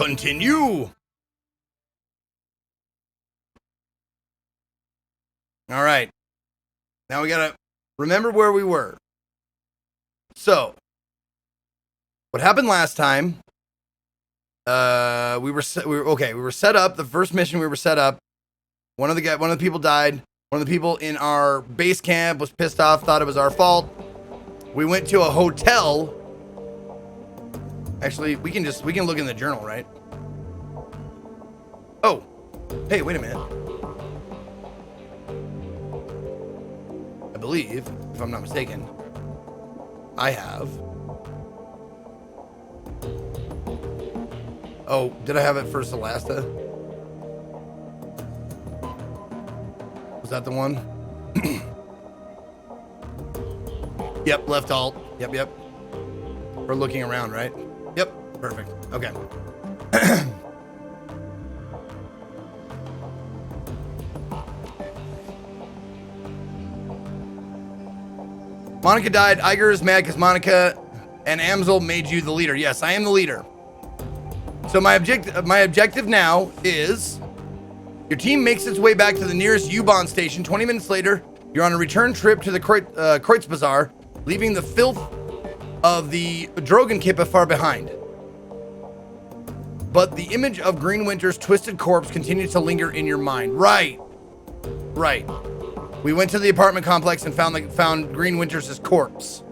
Continue. All right. Now we gotta remember where we were. So, what happened last time? We were set up. The first mission we were set up. One of the people died. One of the people in our base camp was pissed off, thought it was our fault. We went to a hotel. Actually, we can look in the journal, right? Oh, hey, wait a minute. I believe, if I'm not mistaken, I have. Oh, did I have it for Celasta? Was that the one? Yep, left alt. Yep. We're looking around, right? Yep, perfect. Okay. Monica died. Iger is mad because Monica and Amsel made you the leader. Yes, I am the leader. So my objective now is your team makes its way back to the nearest U-Bahn station. 20 minutes later, you're on a return trip to the Kreutz Bazaar, leaving the filth of the Dragonfall far behind. But the image of Green Winter's twisted corpse continues to linger in your mind. Right. We went to the apartment complex and found Green Winter's corpse.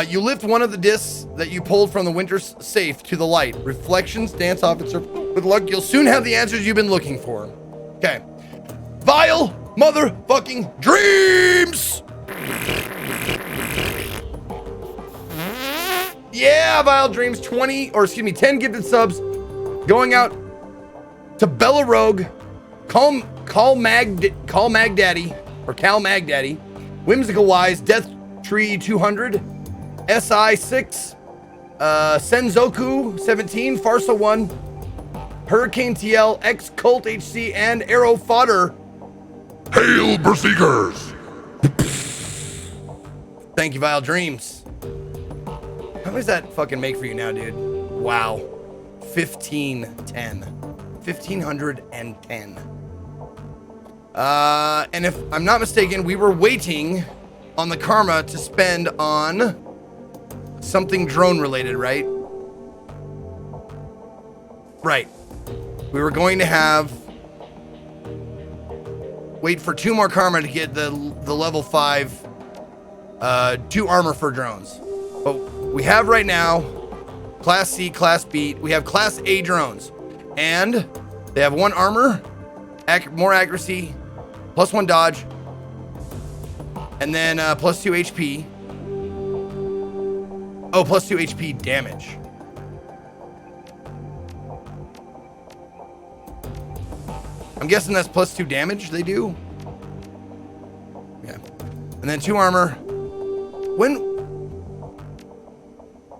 You lift one of the discs that you pulled from the Winter's safe to the light. Reflections, dance officer. With luck, you'll soon have the answers you've been looking for. Okay. Vile motherfucking dreams! Yeah, Vile Dreams, 10 gifted subs going out to Bella Rogue, Call Mag Daddy, Whimsical Wise, Death Tree 200, SI 6, Senzoku 17, Farsa 1, Hurricane TL, X Cult HC, and Arrow Fodder. Hail Berserkers! Thank you, Vile Dreams. How much does that fucking make for you now, dude? Wow. 1510. 1510. And if I'm not mistaken, we were waiting on the karma to spend on something drone related, right? Right. We were going to wait for 2 more karma to get the level 5 2 armor for drones. But we have right now Class C, Class B. We have Class A drones. And they have 1 armor, more accuracy, +1 dodge, and then +2 HP. Oh, +2 HP damage. I'm guessing that's +2 damage they do. Yeah. And then 2 armor.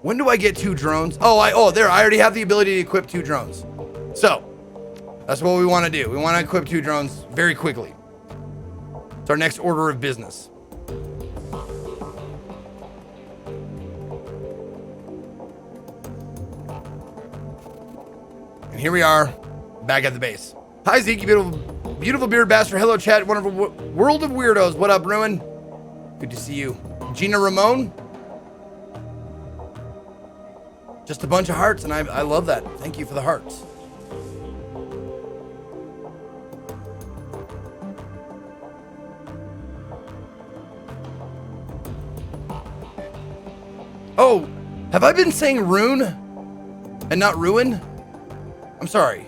When do I get 2 drones? There, I already have the ability to equip 2 drones. So, that's what we want to do. We want to equip 2 drones very quickly. It's our next order of business. And here we are, back at the base. Hi, Zeke, beautiful beard bastard. Hello, chat. Wonderful world of weirdos. What up, Ruin? Good to see you. Gina Ramon. Just a bunch of hearts, and I love that. Thank you for the hearts. Oh, have I been saying rune and not ruin? I'm sorry.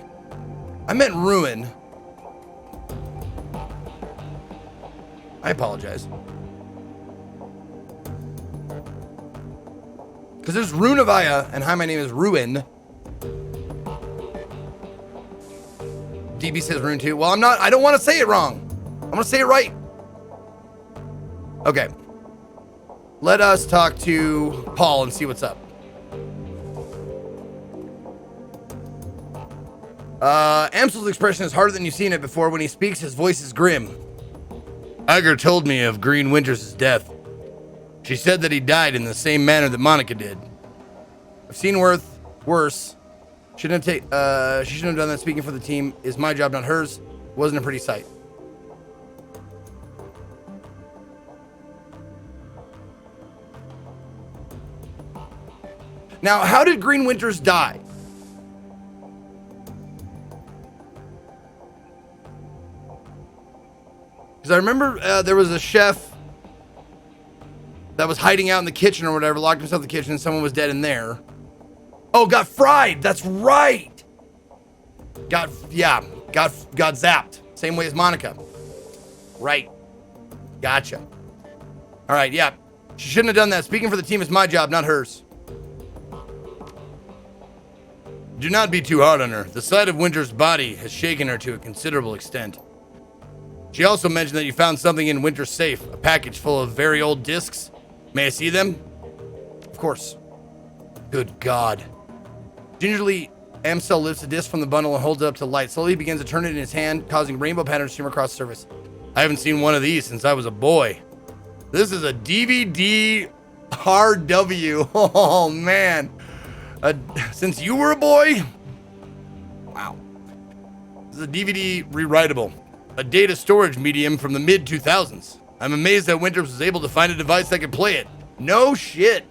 I meant ruin. I apologize. Because there's Runavaya, and hi, my name is Ruin. DB says rune too. Well, I don't want to say it wrong. I'm going to say it right. Okay. Let us talk to Paul and see what's up. Amsel's expression is harder than you've seen it before. When he speaks, his voice is grim. Iger told me of Green Winter's death. She said that he died in the same manner that Monica did. I've seen worse, Shouldn't have she shouldn't have done that. Speaking for the team is my job, not hers. Wasn't a pretty sight. Now, how did Green Winters die? Because I remember there was a chef that was hiding out in the kitchen or whatever, locked himself in the kitchen, and someone was dead in there. Oh, got fried. That's right. Got zapped. Same way as Monica. Right. Gotcha. All right, yeah. She shouldn't have done that. Speaking for the team is my job, not hers. Do not be too hard on her. The sight of Winter's body has shaken her to a considerable extent. She also mentioned that you found something in Winter's safe, a package full of very old discs. May I see them? Of course. Good God. Gingerly, Amsel lifts a disc from the bundle and holds it up to light. Slowly begins to turn it in his hand, causing rainbow patterns to stream across the surface. I haven't seen one of these since I was a boy. This is a DVD RW. Oh, man. Since you were a boy? Wow. This is a DVD rewritable. A data storage medium from the mid-2000s. I'm amazed that Winters was able to find a device that could play it. No shit.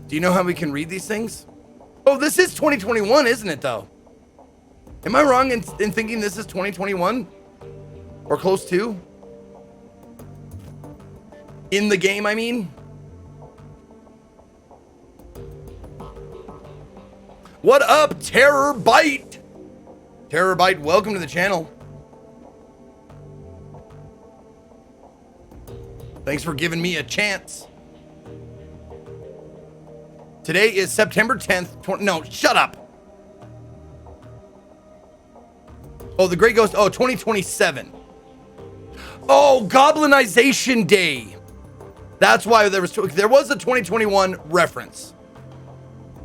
Do you know how we can read these things? Oh, this is 2021, isn't it, though? Am I wrong in thinking this is 2021? Or close to? In the game, I mean? What up, Terror Bite? Terror Bite, welcome to the channel. Thanks for giving me a chance. Today is September 10th. No, shut up. Oh, the Great Ghost. Oh, 2027. Oh, Goblinization Day. That's why there was a 2021 reference.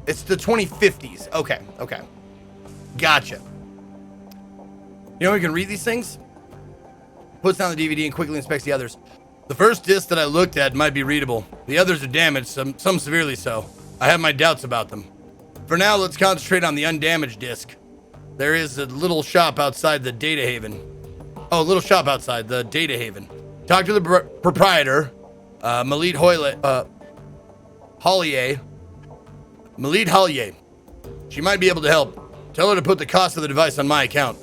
It's the 2050s. Okay. Gotcha. You know, we can read these things. Puts down the DVD and quickly inspects the others. The first disc that I looked at might be readable. The others are damaged, some severely so. I have my doubts about them. For now, let's concentrate on the undamaged disc. There is a little shop outside the Data Haven. Oh, a little shop outside the Data Haven. Talk to the proprietor, Malid Hollier. Malid Hollier. She might be able to help. Tell her to put the cost of the device on my account.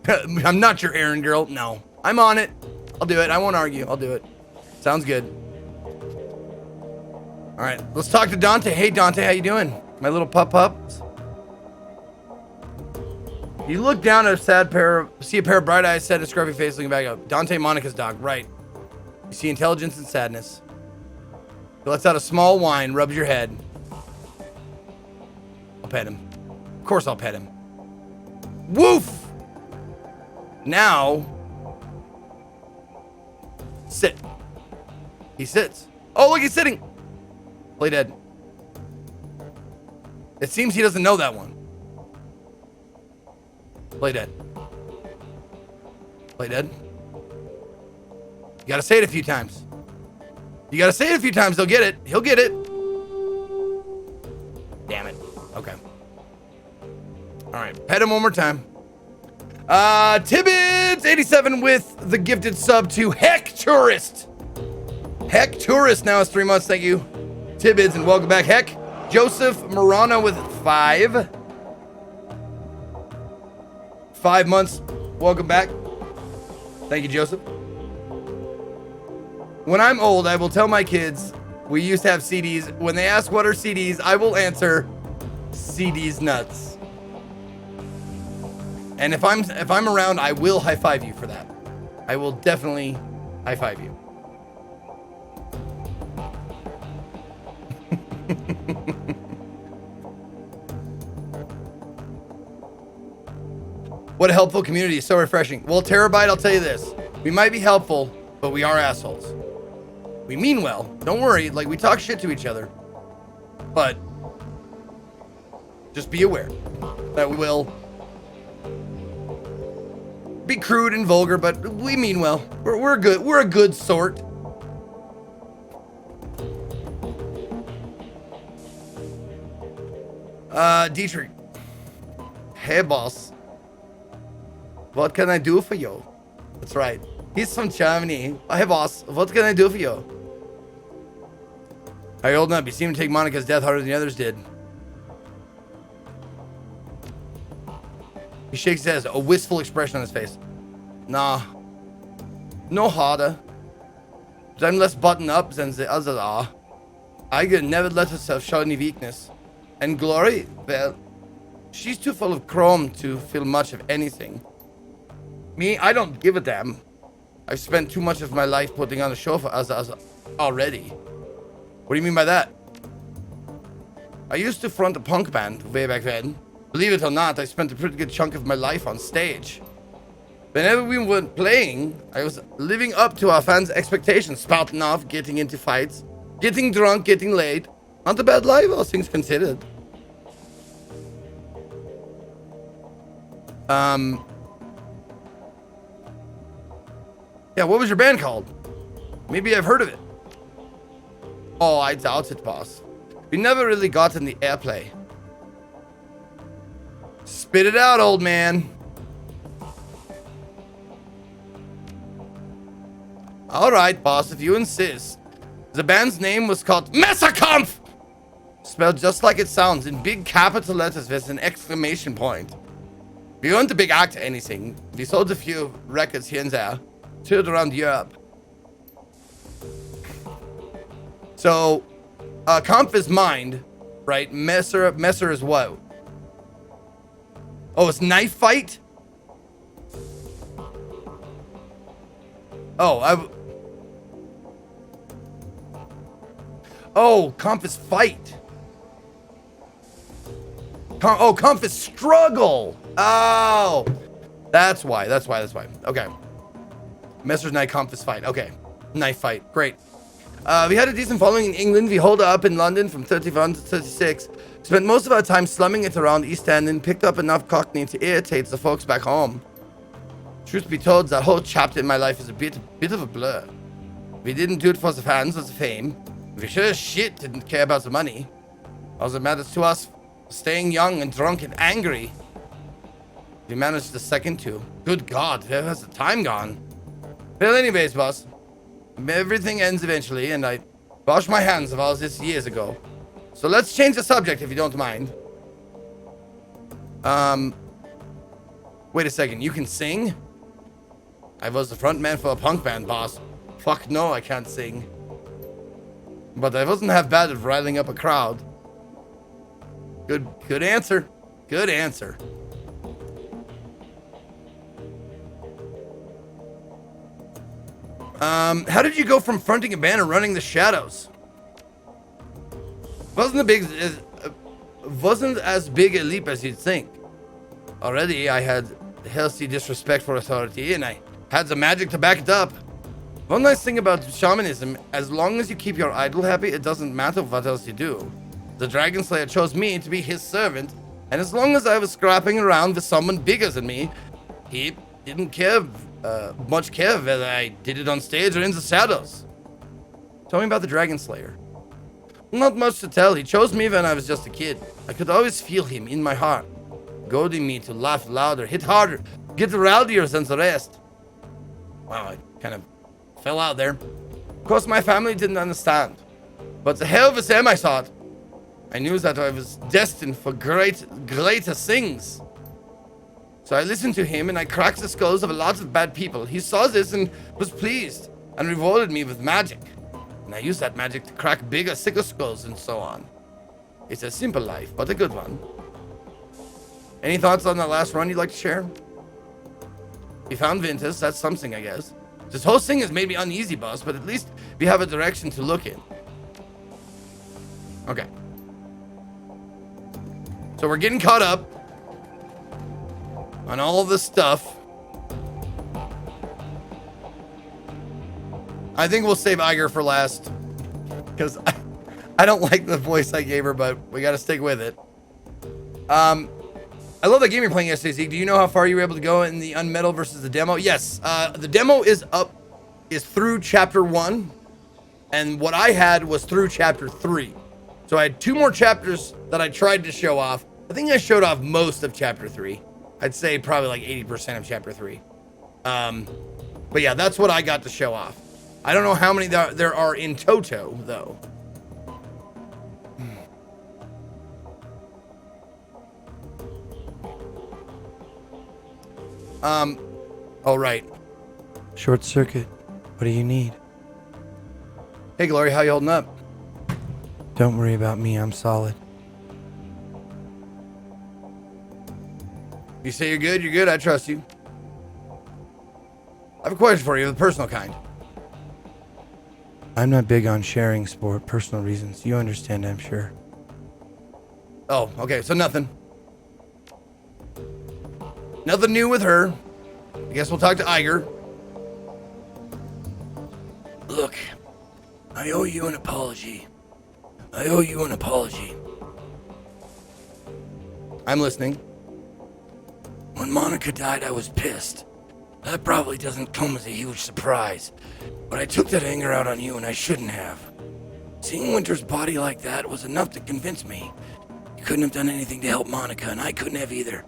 I'm not your errand girl. No, I'm on it. I'll do it. I won't argue. I'll do it. Sounds good. All right, let's talk to Dante. Hey, Dante, how you doing? My little pups. You look down at see a pair of bright eyes, sad and scruffy face looking back up. Dante, Monica's dog, right. You see intelligence and sadness. He lets out a small whine, rubs your head. I'll pet him. Of course I'll pet him. Woof! Now, sit. He sits. Oh, look, he's sitting. Play dead. It seems he doesn't know that one. Play dead. Play dead. You gotta say it a few times. You gotta say it a few times, they'll get it. He'll get it. Damn it. Okay. All right, pet him one more time. Tibbets87 with the gifted sub to Heck Tourist. Heck Tourist now is 3 months. Thank you, Tibbets, and welcome back, Heck. Joseph Morano with 5 months. Welcome back. Thank you, Joseph. When I'm old, I will tell my kids we used to have CDs. When they ask what are CDs, I will answer CDs nuts. And if I'm around, I will high five you for that. I will definitely high five you. What a helpful community. So refreshing. Well, Terabyte, I'll tell you this. We might be helpful, but we are assholes. We mean well. Don't worry. Like, we talk shit to each other. But just be aware that we will be crude and vulgar, but we mean well. We're good. We're a good sort. Dietrich. Hey, boss. What can I do for you? That's right. He's from Germany. Hey, boss. What can I do for you? Are you holding up? You seem to take Monica's death harder than the others did. He shakes his head, a wistful expression on his face. Nah. No harder. But I'm less buttoned up than the others are. I could never let herself show any weakness. And Glory, well, she's too full of chrome to feel much of anything. Me, I don't give a damn. I've spent too much of my life putting on a show for others already. What do you mean by that? I used to front a punk band way back then. Believe it or not, I spent a pretty good chunk of my life on stage. Whenever we weren't playing, I was living up to our fans' expectations, spouting off, getting into fights, getting drunk, getting laid. Not a bad life, all things considered. Yeah, what was your band called? Maybe I've heard of it. Oh, I doubt it, boss. We never really got in the airplay. Spit it out, old man. All right, boss, if you insist. The band's name was called Messerkampf! Spelled just like it sounds, in big capital letters with an exclamation point. We weren't a big act or anything. We sold a few records here and there. Toured around Europe. So, Kampf is mind, right? Messer is what? Oh, it's knife fight? Kampf is fight. Kampf is struggle. Oh, that's why. Okay. Messer's knife, Kampf is fight. Okay. Knife fight. Great. We had a decent following in England. We holed up in London from 31 to 36. Spent most of our time slumming it around East End and picked up enough Cockney to irritate the folks back home. Truth be told, that whole chapter in my life is a bit of a blur. We didn't do it for the fans or the fame. We sure as shit didn't care about the money. All that matters to us, staying young and drunk and angry. We managed the second two. Good God, where has the time gone? Well, anyways, boss. Everything ends eventually, and I wash my hands of all this years ago. So let's change the subject if you don't mind. Wait a second, you can sing? I was the front man for a punk band, boss. Fuck no, I can't sing. But I wasn't half bad at riling up a crowd. Good answer. Good answer. How did you go from fronting a band and running the Shadows? Wasn't as big a leap as you'd think. Already, I had healthy disrespect for authority, and I had the magic to back it up. One nice thing about shamanism, as long as you keep your idol happy, it doesn't matter what else you do. The Dragon Slayer chose me to be his servant, and as long as I was scrapping around with someone bigger than me, he didn't much care whether I did it on stage or in the shadows. Tell me about the Dragon Slayer. Not much to tell. He chose me when I was just a kid. I could always feel him in my heart, goading me to laugh louder, hit harder, get rowdier than the rest. Wow, I kind of fell out there. Of course, my family didn't understand. But the hell with them, I thought. I knew that I was destined for greater things. So I listened to him and I cracked the skulls of a lot of bad people. He saw this and was pleased and rewarded me with magic. And I used that magic to crack bigger, sicker skulls and so on. It's a simple life, but a good one. Any thoughts on that last run you'd like to share? We found Ventus, that's something, I guess. This whole thing has made me uneasy, boss, but at least we have a direction to look in. Okay. So we're getting caught up on all of this stuff. I think we'll save Iger for last, because I don't like the voice I gave her, but we got to stick with it. I love that game you're playing yesterday, Zeke. Do you know how far you were able to go in the Unmetal versus the demo? Yes, the demo is through chapter 1, and what I had was through chapter 3. So I had 2 more chapters that I tried to show off. I think I showed off most of chapter 3. I'd say probably like 80% of chapter 3. But yeah, that's what I got to show off. I don't know how many there are in toto, though. All right. Short circuit. What do you need? Hey, Glory, how you holding up? Don't worry about me, I'm solid. You say you're good? You're good. I trust you. I have a question for you, the personal kind. I'm not big on sharing sport, personal reasons. You understand, I'm sure. Oh, okay, so nothing. Nothing new with her. I guess we'll talk to Iger. Look, I owe you an apology. I owe you an apology. I'm listening. When Monica died, I was pissed. That probably doesn't come as a huge surprise, but I took that anger out on you and I shouldn't have. Seeing Winter's body like that was enough to convince me. You couldn't have done anything to help Monica, and I couldn't have either.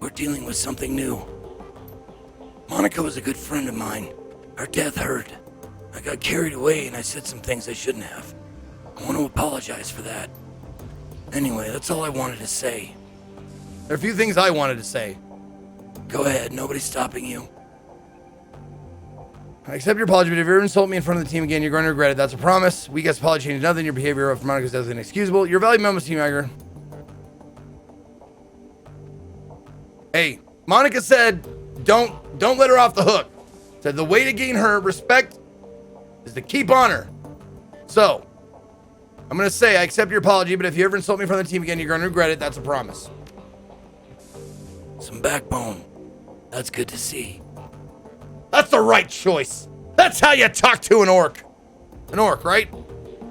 We're dealing with something new. Monica was a good friend of mine. Her death hurt. I got carried away and I said some things I shouldn't have. I want to apologize for that. Anyway, that's all I wanted to say. There are a few things I wanted to say. Go ahead, nobody's stopping you. I accept your apology, but if you ever insult me in front of the team again, you're going to regret it. That's a promise. We guess apology changes nothing. Your behavior of Monica's death is inexcusable. Your valued members, Team Iger. Hey, Monica said, don't let her off the hook. Said the way to gain her respect is to keep on her. So, I'm going to say I accept your apology, but if you ever insult me in front of the team again, you're going to regret it. That's a promise. Some backbone. That's good to see. That's the right choice. That's how you talk to an orc. An orc, right?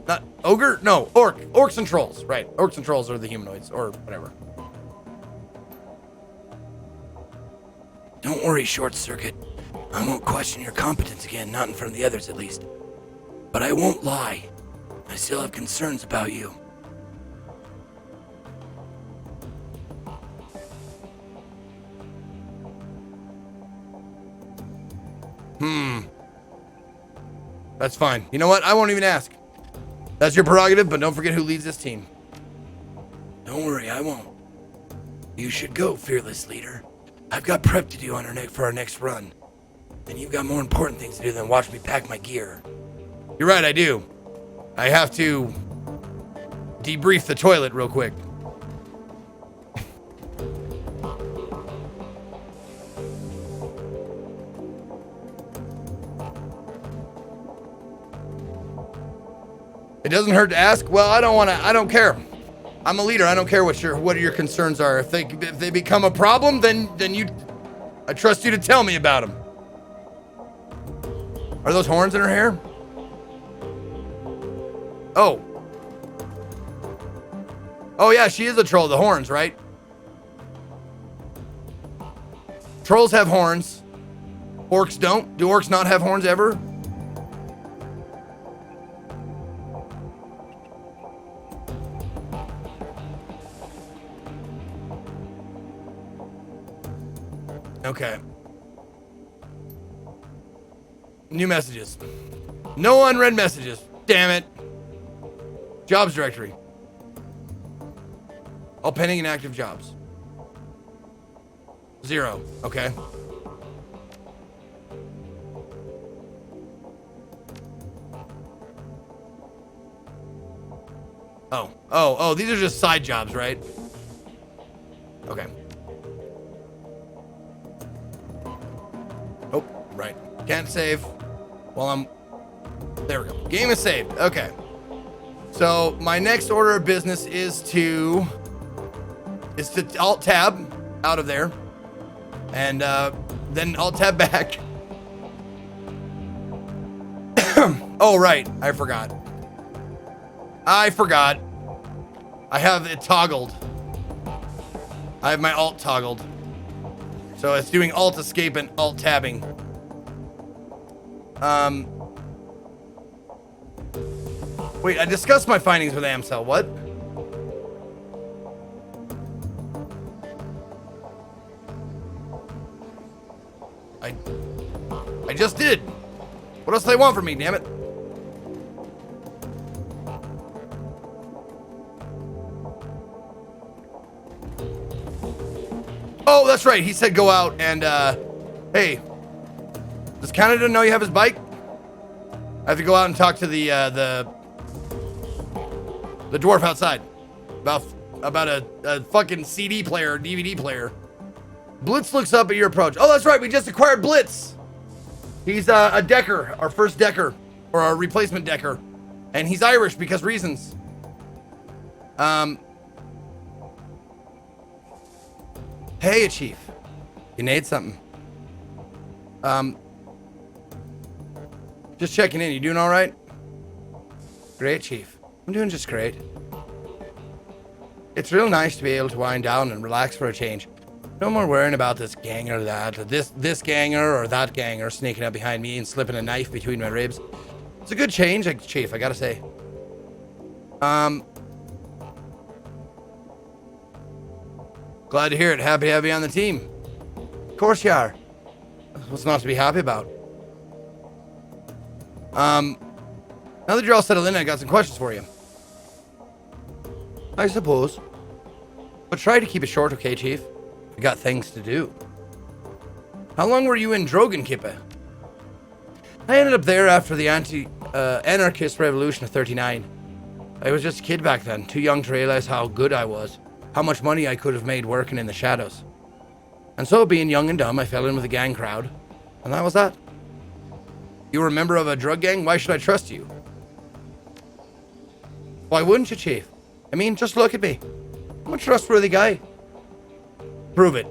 Not ogre? No, orc. Orcs and trolls, right. Orcs and trolls are the humanoids, or whatever. Don't worry, Short Circuit. I won't question your competence again, not in front of the others at least. But I won't lie. I still have concerns about you. That's fine. You know what? I won't even ask. That's your prerogative, but don't forget who leads this team. Don't worry, I won't. You should go, fearless leader. I've got prep to do on for our next run. And you've got more important things to do than watch me pack my gear. You're right, I do. I have to debrief the toilet real quick. It doesn't hurt to ask. Well, I don't care. I'm a leader. I don't care what your concerns are. If they become a problem, then I trust you to tell me about them. Are those horns in her hair? Oh. Oh yeah, she is a troll. The horns, right? Trolls have horns. Orcs don't. Do orcs not have horns ever? Okay. New messages. No unread messages. Damn it. Jobs directory. All pending and active jobs. 0. Okay. Oh, these are just side jobs, right? Okay. Oh, right. Can't save while I'm... There we go. Game is saved. Okay. So my next order of business is to Alt-Tab out of there. And then Alt-Tab back. Oh, right. I forgot. I have it toggled. I have my Alt toggled. So it's doing Alt Escape and Alt Tabbing. Wait, I discussed my findings with Amsel. What? I just did. What else do they want from me, damn it? Oh, that's right. He said go out and, hey, does Canada know you have his bike? I have to go out and talk to the dwarf outside about a fucking CD player or DVD player. Blitz looks up at your approach. Oh, that's right. We just acquired Blitz. He's a decker, our first decker, or our replacement decker. And he's Irish because reasons. Hey, Chief. You need something? Just checking in. You doing all right? Great, Chief. I'm doing just great. It's real nice to be able to wind down and relax for a change. No more worrying about this gang or that, or this ganger or that ganger sneaking up behind me and slipping a knife between my ribs. It's a good change, Chief, I gotta say. Glad to hear it. Happy to have you on the team. Of course you are. What's not to be happy about? Now that you're all settled in, I got some questions for you. I suppose. But try to keep it short, okay, Chief? I got things to do. How long were you in Dragonfall? I ended up there after the anarchist revolution of 39. I was just a kid back then, too young to realize how good I was, how much money I could have made working in the shadows. And so, being young and dumb, I fell in with a gang crowd, and that was that. You were a member of a drug gang? Why should I trust you? Why wouldn't you, Chief? I mean, just look at me. I'm a trustworthy guy. Prove it.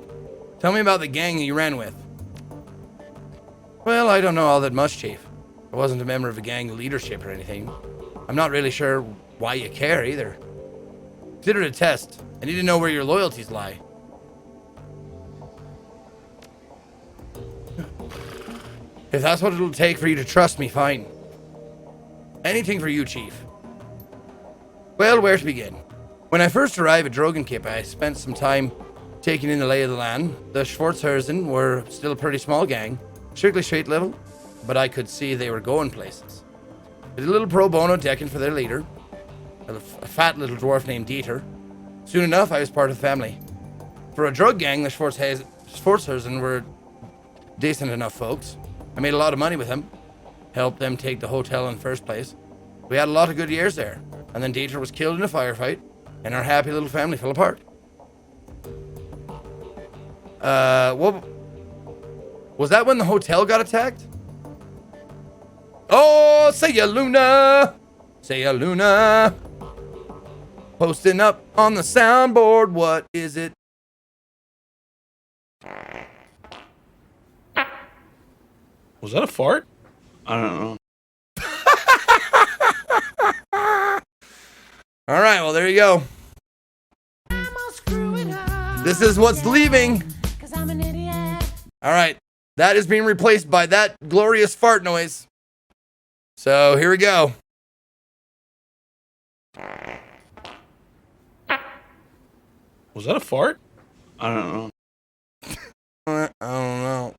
Tell me about the gang you ran with. Well, I don't know all that much, Chief. I wasn't a member of a gang leadership or anything. I'm not really sure why you care either. Consider it a test. I need to know where your loyalties lie. If that's what it'll take for you to trust me, fine. Anything for you, Chief. Well, where to begin? When I first arrived at Dragonfall, I spent some time taking in the lay of the land. The Schwarzhausen were still a pretty small gang, strictly street level, but I could see they were going places. I did a little pro bono decking for their leader, a fat little dwarf named Dieter. Soon enough, I was part of the family. For a drug gang, the Schwarzhausen were decent enough folks. I made a lot of money with them, helped them take the hotel in the first place. We had a lot of good years there, and then Dieter was killed in a firefight, and our happy little family fell apart. What was that when the hotel got attacked? Oh, say ya, Luna! Say ya, Luna! Posting up on the soundboard, what is it? Was that a fart? I don't know. All right, well, there you go. This is what's leaving. All right, that is being replaced by that glorious fart noise. So here we go. Was that a fart? I don't know. I don't know.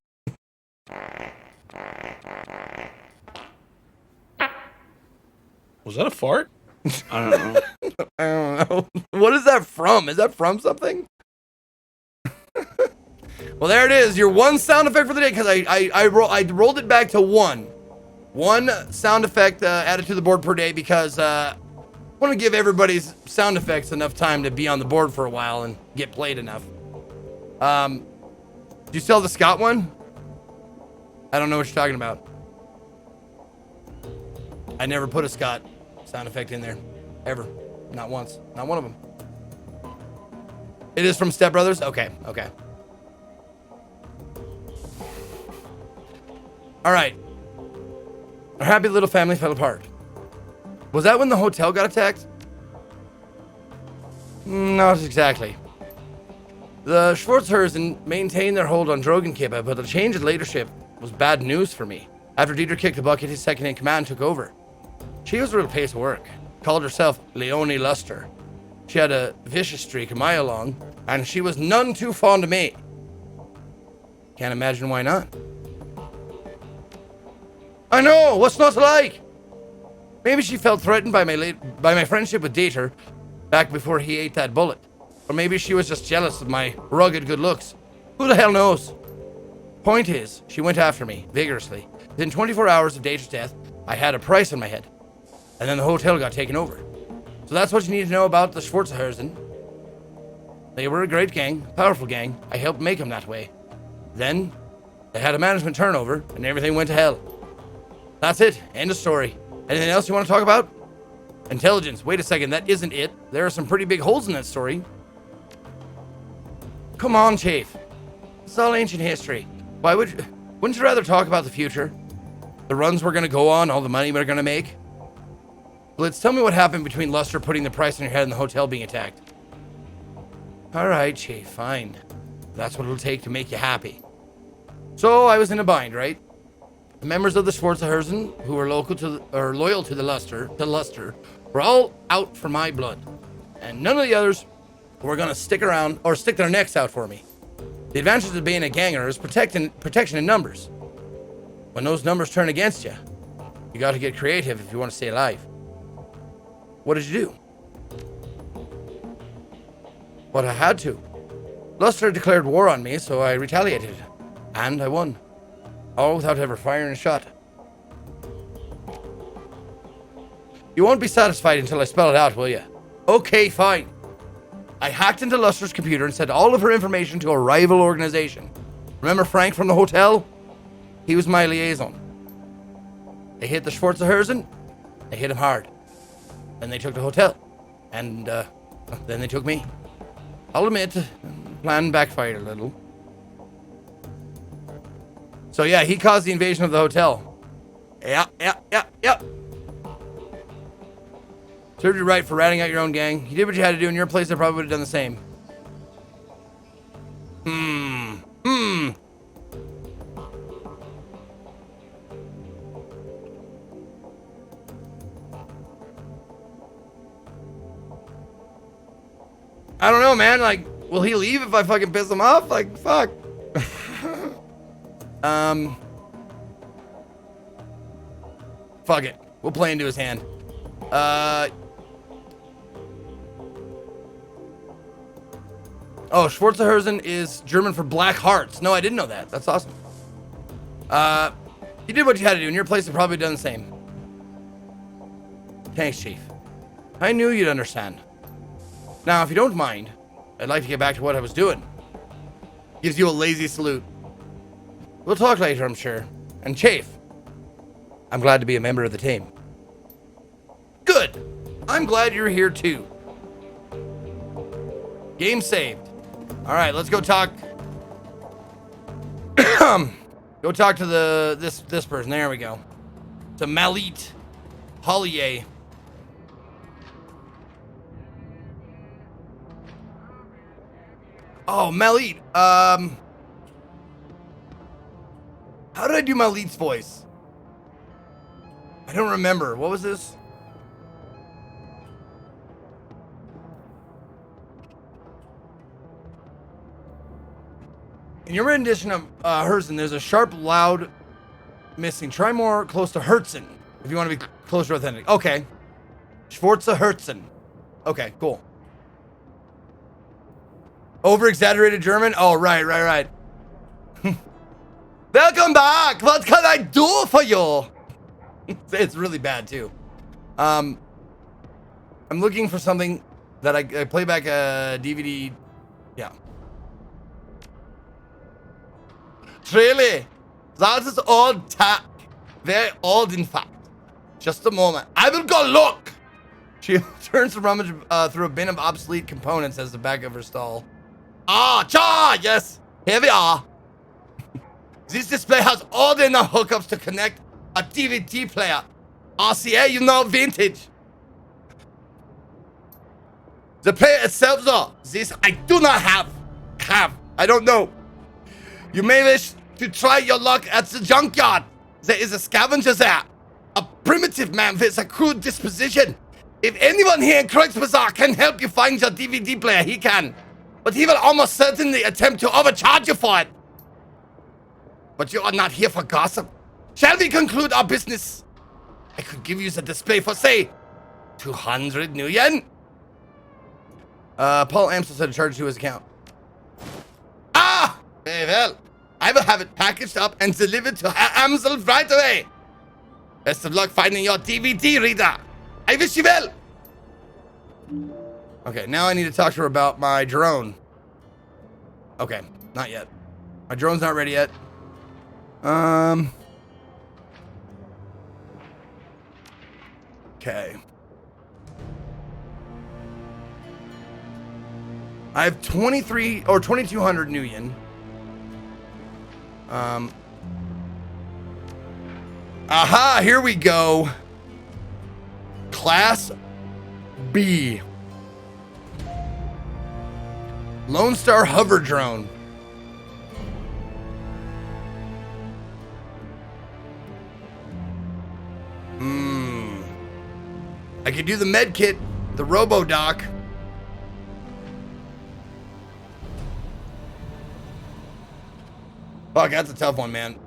Was that a fart? I don't know. I don't know. What is that from? Is that from something? Well, there it is. Your one sound effect for the day, because I rolled it back to one. One sound effect added to the board per day, because I want to give everybody's sound effects enough time to be on the board for a while and get played enough. Do you sell the Scott one? I don't know what you're talking about. I never put a Scott sound effect in there. Ever. Not once. Not one of them. It is from Step Brothers? Okay, okay. All right. Our happy little family fell apart. Was that when the hotel got attacked? Not exactly. The Schwarzhausen maintained their hold on Dragonfall, but the change in leadership was bad news for me. After Dieter kicked the bucket, his second-in-command took over. She was a real pace of work. called herself Leonie Luster. She had a vicious streak a mile long, and she was none too fond of me. Can't imagine why not. I know, what's not to like? Maybe she felt threatened by my friendship with Dieter back before he ate that bullet. Or maybe she was just jealous of my rugged good looks. Who the hell knows? Point is, she went after me, vigorously. Within 24 hours of Dieter's death, I had a price on my head. And then the hotel got taken over. So that's what you need to know about the Schwarzhausen. They were a great gang, powerful gang. I helped make them that way. Then, they had a management turnover, and everything went to hell. That's it. End of story. Anything else you want to talk about? Intelligence. Wait a second, that isn't it. There are some pretty big holes in that story. Come on, Chief. It's all ancient history. Wouldn't you rather talk about the future? The runs we're gonna go on, all the money we're gonna make? Blitz, tell me what happened between Luster putting the price on your head and the hotel being attacked. Alright, Chief, fine. That's what it'll take to make you happy. So, I was in a bind, right? The members of the Schwarzhausen, who were loyal to the Luster, were all out for my blood. And none of the others were gonna stick around or stick their necks out for me. The advantage of being a ganger is protection in numbers. When those numbers turn against you, you gotta get creative if you want to stay alive. What did you do? What I had to. Luster declared war on me, so I retaliated. And I won. All without ever firing a shot. You won't be satisfied until I spell it out, will you? Okay, fine. I hacked into Luster's computer and sent all of her information to a rival organization. Remember Frank from the hotel? He was my liaison. They hit the Schwarzhausen. They hit him hard. Then they took the hotel. And, then they took me. I'll admit, the plan backfired a little. So yeah, he caused the invasion of the hotel. Yeah. Served you right for ratting out your own gang. You did what you had to do in your place. I probably would have done the same. I don't know, man. Like, will he leave if I fucking piss him off? Like, fuck. Fuck it. We'll play into his hand. Oh, Schwarzhausen is German for black hearts. No, I didn't know that. That's awesome. You did what you had to do. In your place, I've probably done the same. Thanks, Chief. I knew you'd understand. Now, if you don't mind, I'd like to get back to what I was doing. Gives you a lazy salute. We'll talk later, I'm sure. And Chief, I'm glad to be a member of the team. Good. I'm glad you're here too. Game saved. All right, let's go talk. Go talk to this person. There we go. To Malit Hollier. Oh, Malit. How did I do Malit's voice? I don't remember. What was this? In your rendition of Herzen, there's a sharp, loud missing. Try more close to Herzen if you want to be closer authentic. Okay. Schwarzhausen. Okay, cool. Over-exaggerated German? Oh, right. Welcome back! What can I do for you? It's really bad, too. I'm looking for something that I play back a DVD. Yeah. Really? That is old tack. Very old, in fact. Just a moment. I will go look! She turns to rummage through a bin of obsolete components as the back of her stall. Ah, cha! Yes! Here we are. This display has all the enough hookups to connect a DVD player. RCA, you know, vintage. The player itself, though, this I do not have. I don't know. You may wish to try your luck at the junkyard. There is a scavenger there. A primitive man with a crude disposition. If anyone here in Kreuzbazaar can help you find your DVD player, he can. But he will almost certainly attempt to overcharge you for it. But you are not here for gossip. Shall we conclude our business? I could give you the display for, say, 200 new yen. Paul Amstel said to charge to his account. Ah! Very well. I will have it packaged up and delivered to Amstel right away. Best of luck finding your DVD reader. I wish you well. Okay, now I need to talk to her about my drone. Okay, not yet. My drone's not ready yet. Okay. I have 23 or 2200 new yen. Aha, here we go. Class B. Lone Star hover drone. I could do the med kit, the robo doc. Fuck, that's a tough one, man.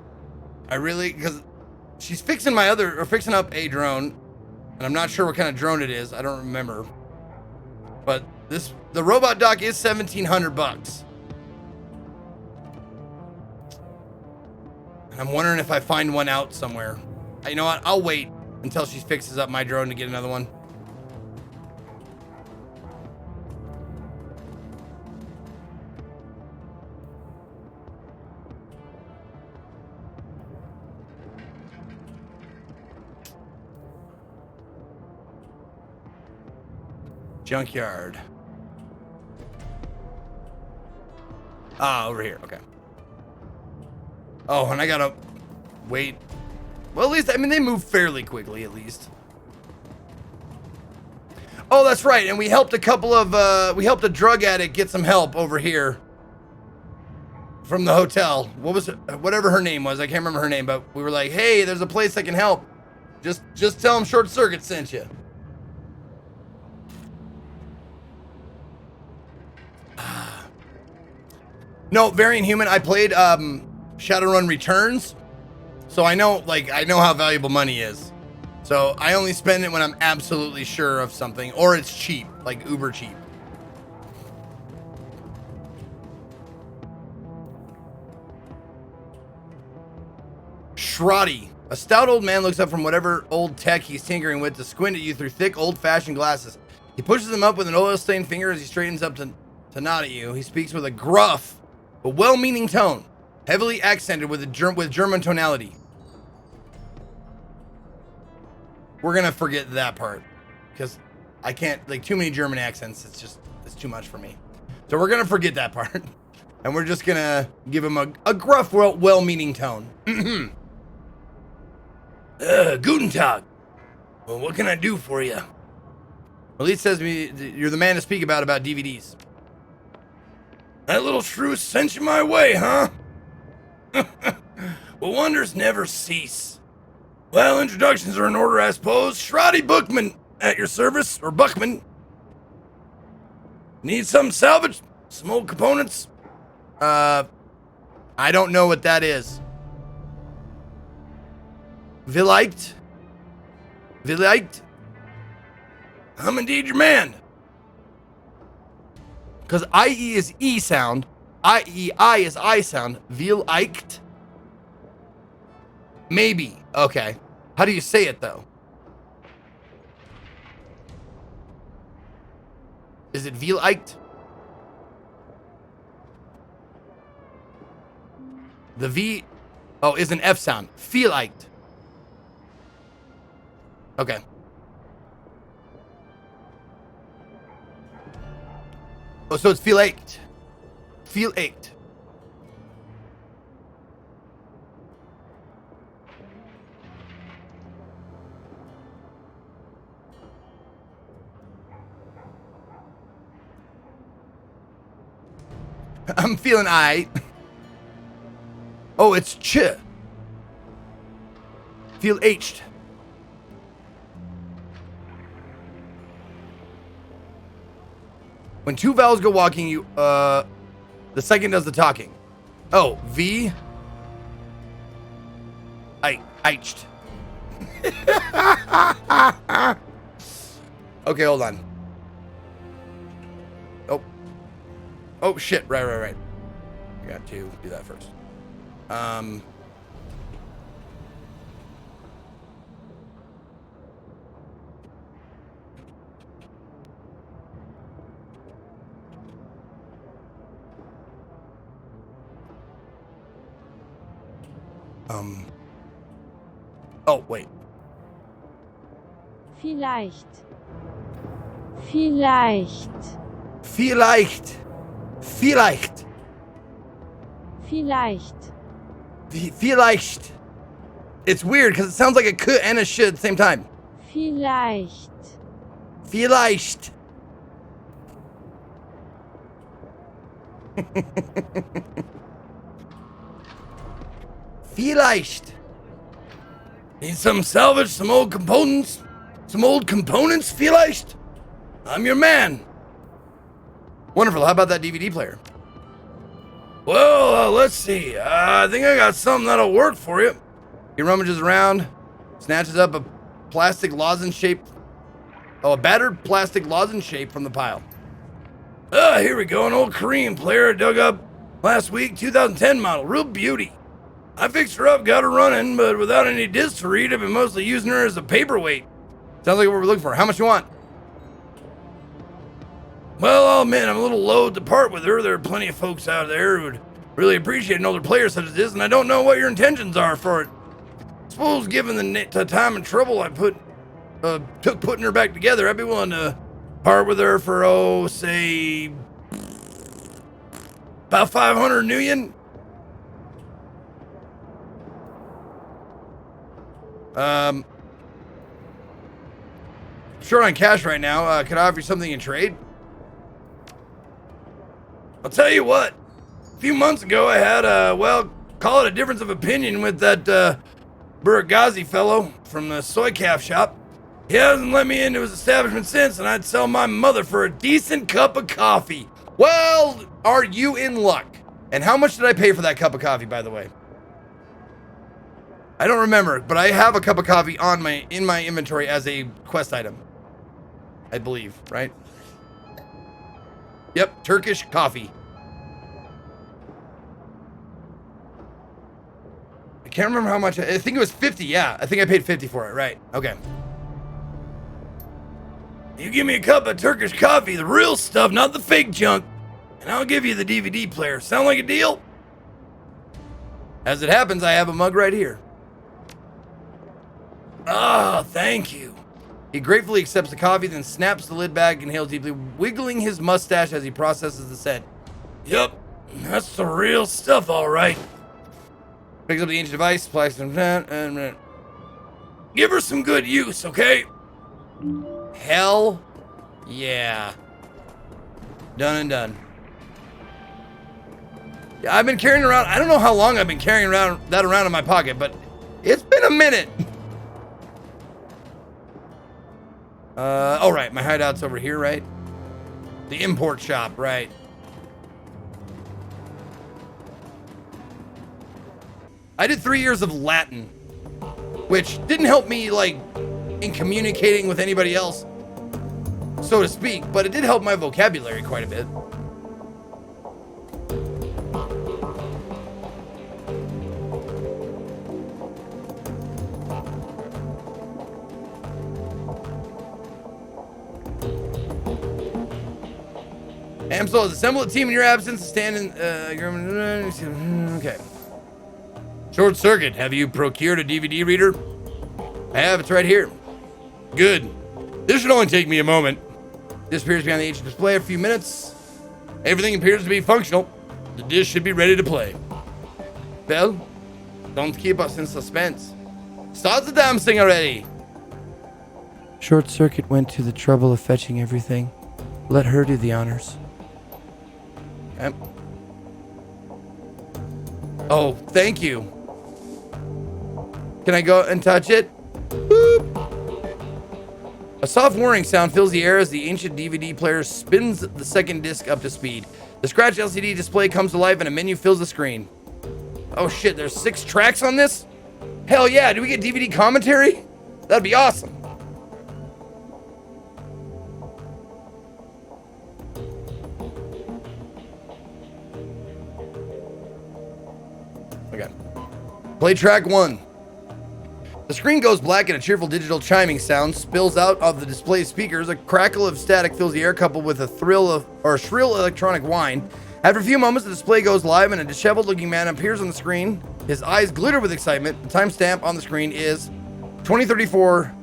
I really, because she's fixing fixing up a drone, and I'm not sure what kind of drone it is. I don't remember. But the robot doc is $1,700. And I'm wondering if I find one out somewhere. You know what? I'll wait until she fixes up my drone to get another one. Junkyard. Ah, over here. Okay. Oh, and I gotta wait. Well, at least, I mean, they move fairly quickly, at least. Oh, that's right. And we helped a couple of, we helped a drug addict get some help over here from the hotel. What was it? Whatever her name was. I can't remember her name, but we were like, hey, there's a place that can help. Just tell them Short Circuit sent you. No, Variant Human. I played Shadowrun Returns, so I know how valuable money is. So I only spend it when I'm absolutely sure of something, or it's cheap, like uber cheap. Shrotty. A stout old man looks up from whatever old tech he's tinkering with to squint at you through thick, old-fashioned glasses. He pushes them up with an oil-stained finger as he straightens up to nod at you. He speaks with a gruff but well-meaning tone, heavily accented with German tonality. We're gonna forget that part because I can't, like, too many German accents. It's too much for me. So we're gonna forget that part, and we're just gonna give him a gruff, well-meaning tone. Guten Tag. Well, what can I do for you? Elite says to me, you're the man to speak about DVDs. That little shrew sent you my way, huh? Well, wonders never cease. Well, introductions are in order, I suppose. Shrotty Bookman at your service, or Buckman. Need some salvage? Some old components? I don't know what that is. Villiked? I'm indeed your man. Because I-E is E sound. I-E-I is I sound. Villiked? Maybe. Okay. How do you say it, though? Is it Villiked? The V... Oh, is an F sound. Villiked. Okay. Oh, so it's Villiked. Villiked. I'm feeling aight. Oh, it's ch. Feel H'd. When two vowels go walking, you the second does the talking. Oh, V. Eiched. Okay, hold on. Oh shit. Right. I got to do that first. Oh, wait. Vielleicht. It's weird because it sounds like a could and a should at the same time. Vielleicht. Vielleicht. Need some salvage, some old components? Vielleicht? I'm your man. Wonderful. How about that DVD player? Well, let's see. I think I got something that'll work for you. He rummages around, snatches up a battered plastic lozenge shape from the pile. Here we go. An old Korean player I dug up last week, 2010 model. Real beauty. I fixed her up, got her running, but without any discs to read, I've been mostly using her as a paperweight. Sounds like what we're looking for. How much you want? Well, I'll admit, I'm a little loath to part with her. There are plenty of folks out there who would really appreciate an older player such as this, and I don't know what your intentions are for it. Suppose, given the time and trouble I took putting her back together, I'd be willing to part with her for, say, about 500 new yen. Short on cash right now. Can I offer you something in trade? I'll tell you what. A few months ago, I had call it a difference of opinion with that Buragazi fellow from the soy calf shop. He hasn't let me into his establishment since, and I'd sell my mother for a decent cup of coffee. Well, are you in luck? And how much did I pay for that cup of coffee, by the way? I don't remember, but I have a cup of coffee in my inventory as a quest item. I believe, right? Yep, Turkish coffee. I can't remember how much. I think it was 50. Yeah, I think I paid 50 for it. Right. Okay. You give me a cup of Turkish coffee, the real stuff, not the fake junk, and I'll give you the DVD player. Sound like a deal? As it happens, I have a mug right here. Ah, thank you. He gratefully accepts the coffee, then snaps the lid back and inhales deeply, wiggling his mustache as he processes the scent. Yep, that's the real stuff, all right. Picks up the ancient device, applies some, and give her some good use, okay? Hell yeah. Done and done. Yeah, I've been carrying around, I don't know how long I've been carrying that around in my pocket, but it's been a minute. Oh, right, my hideout's over here, right? The import shop, right? I did 3 years of Latin, which didn't help me, like, in communicating with anybody else, so to speak, but it did help my vocabulary quite a bit. Amstel has assembled a team in your absence to stand in, okay. Short Circuit, have you procured a DVD reader? I have, it's right here. Good. This should only take me a moment. Disappears behind the ancient display a few minutes. Everything appears to be functional. The disc should be ready to play. Well, don't keep us in suspense. Start the damn thing already. Short Circuit went to the trouble of fetching everything. Let her do the honors. Okay. Oh, thank you. Can I go and touch it? Boop. A soft whirring sound fills the air as the ancient DVD player spins the second disc up to speed. The scratch LCD display comes to life and a menu fills the screen. Oh shit, there's 6 tracks on this? Hell yeah, do we get DVD commentary? That'd be awesome. Okay. Play track 1. The screen goes black and a cheerful digital chiming sound spills out of the display speakers. A crackle of static fills the air, coupled with a shrill electronic whine. After a few moments, the display goes live and a disheveled looking man appears on the screen. His eyes glitter with excitement. The timestamp on the screen is 2034.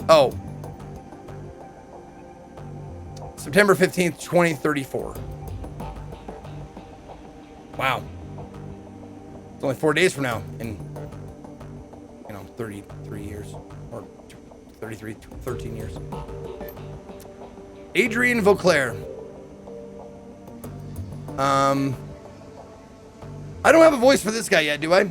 Oh. September 15th, 2034. Wow. It's only 4 days from now. And 33 years, or 13 years. Adrian Vauclair. I don't have a voice for this guy yet, do I?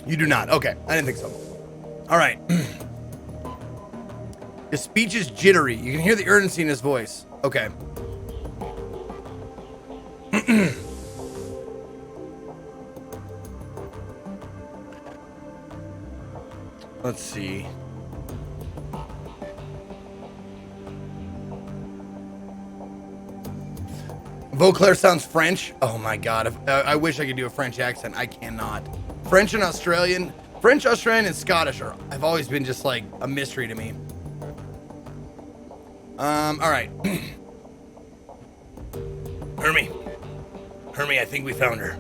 You do not. Okay, I didn't think so. All right. His speech is jittery. You can hear the urgency in his voice. Okay. Let's see. Vauclair sounds French. Oh my god. I wish I could do a French accent. I cannot. French, Australian, and Scottish have always been just like a mystery to me. All right. Hermie, I think we found her.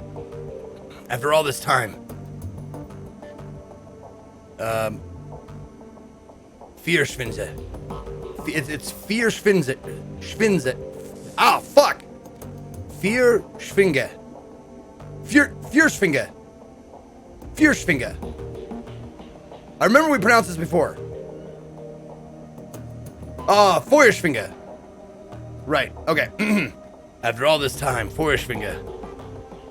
After all this time. Vierschwinze. It's Vierschwinze. Ah, fuck. Vierschwinge. Vierschwinge. I remember we pronounced this before. Feuerschwinge. Right, okay. After all this time, Feuerschwinge.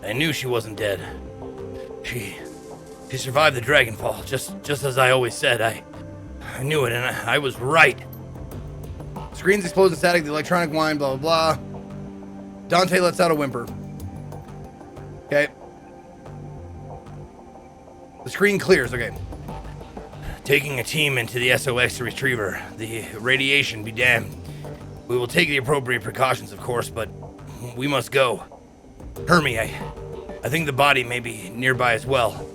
I knew she wasn't dead. She survived the Dragonfall, just as I always said. I knew it, and I was right. Screens explode in static, the electronic whine, blah, blah, blah. Dante lets out a whimper. Okay. The screen clears, okay. Taking a team into the SOX to retrieve her. The radiation be damned. We will take the appropriate precautions, of course, but we must go. Hermie, I think the body may be nearby as well.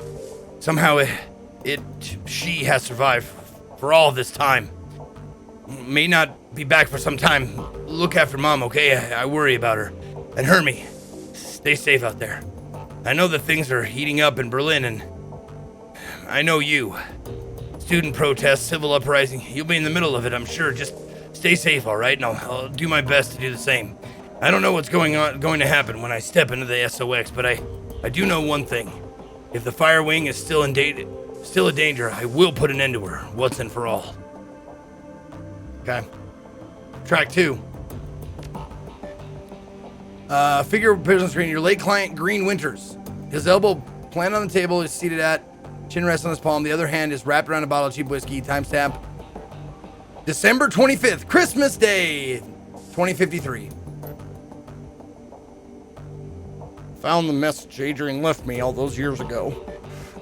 Somehow she has survived for all this time. May not be back for some time. Look after Mom, okay? I worry about her. And Hermie, stay safe out there. I know that things are heating up in Berlin, and I know you. Student protests, civil uprising. You'll be in the middle of it, I'm sure. Just stay safe, all right? And I'll do my best to do the same. I don't know what's going to happen when I step into the SOX, but I do know one thing. If the Fire Wing is still a danger, I will put an end to her, once and for all. Okay. Track 2. Figure appears on the screen. Your late client, Green Winters. His elbow planted on the table is seated at. Chin rests on his palm. The other hand is wrapped around a bottle of cheap whiskey. Timestamp December 25th, Christmas Day, 2053. Found the message Adrian left me all those years ago.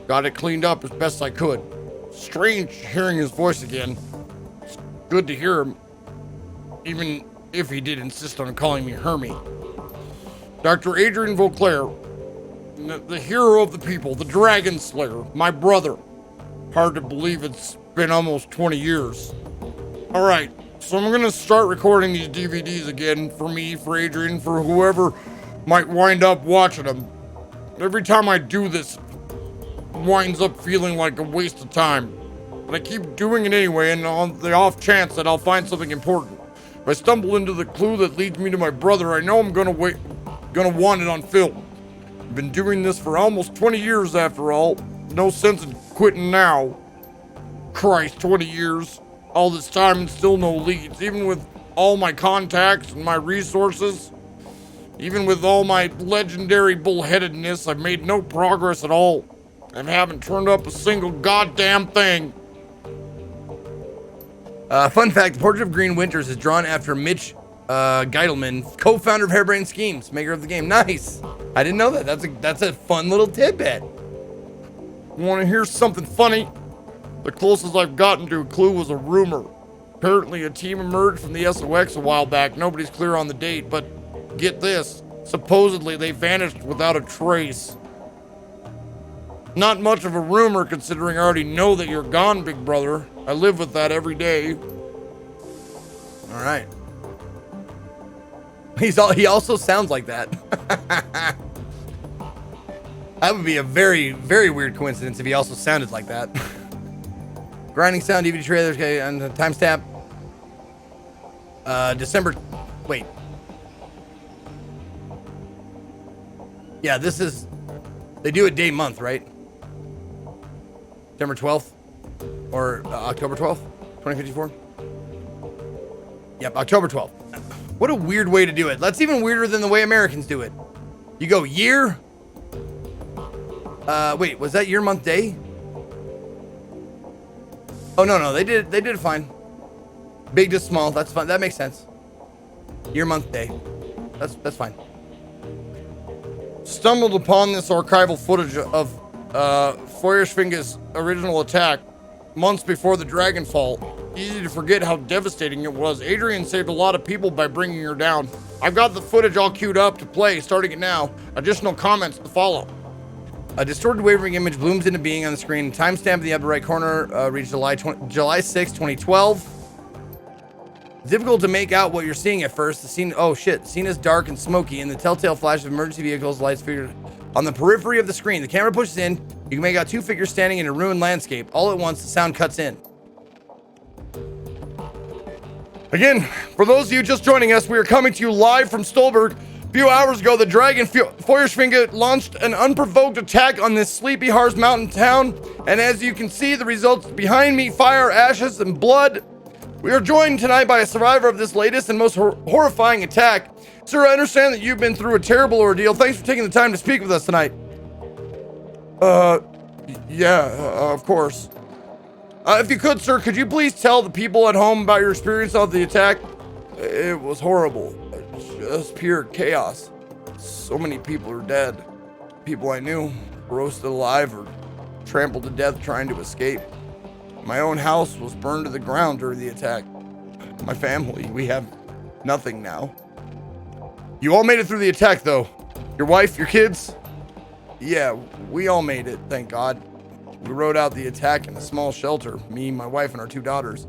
Got it cleaned up as best I could. Strange hearing his voice again. It's good to hear him, even if he did insist on calling me Hermie. Dr. Adrian Vauclair, the hero of the people, the Dragon Slayer, my brother. Hard to believe it's been almost 20 years. Alright, so I'm gonna start recording these DVDs again for me, for Adrian, for whoever might wind up watching them. Every time I do this, it winds up feeling like a waste of time. But I keep doing it anyway, and on the off chance that I'll find something important. If I stumble into the clue that leads me to my brother, I know I'm gonna want it on film. I've been doing this for almost 20 years after all. No sense in quitting now. Christ, 20 years. All this time and still no leads. Even with all my contacts and my resources. Even with all my legendary bullheadedness, I've made no progress at all. I haven't turned up a single goddamn thing. Fun fact, the portrait of Green Winters is drawn after Mitch Geidelman, co-founder of Harebrained Schemes, maker of the game. Nice. I didn't know that. That's a fun little tidbit. Want to hear something funny? The closest I've gotten to a clue was a rumor. Apparently a team emerged from the SOX a while back. Nobody's clear on the date, but get this. Supposedly they vanished without a trace. Not much of a rumor considering I already know that you're gone, big brother. I live with that every day. All right. He also sounds like that. That would be a very, very weird coincidence if he also sounded like that. Grinding sound, DVD trailers, okay, and the timestamp. December. Wait. Yeah, this is. They do it day month, right? September 12th or October 12th, 2054. Yep, October 12th. What a weird way to do it. That's even weirder than the way Americans do it. You go year. Wait, was that year, month, day? Oh no, they did it fine. Big to small, that's fine. That makes sense. Year, month, day. That's fine. Stumbled upon this archival footage of Feuerschwinger's original attack months before the Dragonfall. Easy to forget how devastating it was. Adrian saved a lot of people by bringing her down. I've got the footage all queued up to play, starting it now. Additional comments to follow. A distorted wavering image blooms into being on the screen. Timestamp in the upper right corner reads July 6, 2012. Difficult to make out what you're seeing at first. The scene, oh shit, the scene is dark and smoky, and the telltale flash of emergency vehicles lights figured on the periphery of the screen. The camera pushes in. You can make out two figures standing in a ruined landscape. All at once, the sound cuts in. Again, for those of you just joining us, we are coming to you live from Stolberg. A few hours ago, the Dragon Feuerschwinger launched an unprovoked attack on this Sleepy Hearts mountain town, and as you can see, the results behind me: fire, ashes, and blood. We are joined tonight by a survivor of this latest and most horrifying attack. Sir, I understand that you've been through a terrible ordeal. Thanks for taking the time to speak with us tonight. Of course. If you could, sir, could you please tell the people at home about your experience of the attack? It was horrible. Just pure chaos. So many people are dead. People I knew, roasted alive or trampled to death trying to escape. My own house was burned to the ground during the attack. My family, we have nothing now. You all made it through the attack, though. Your wife, your kids? Yeah, we all made it, thank God. We rode out the attack in a small shelter, me, my wife, and our two daughters.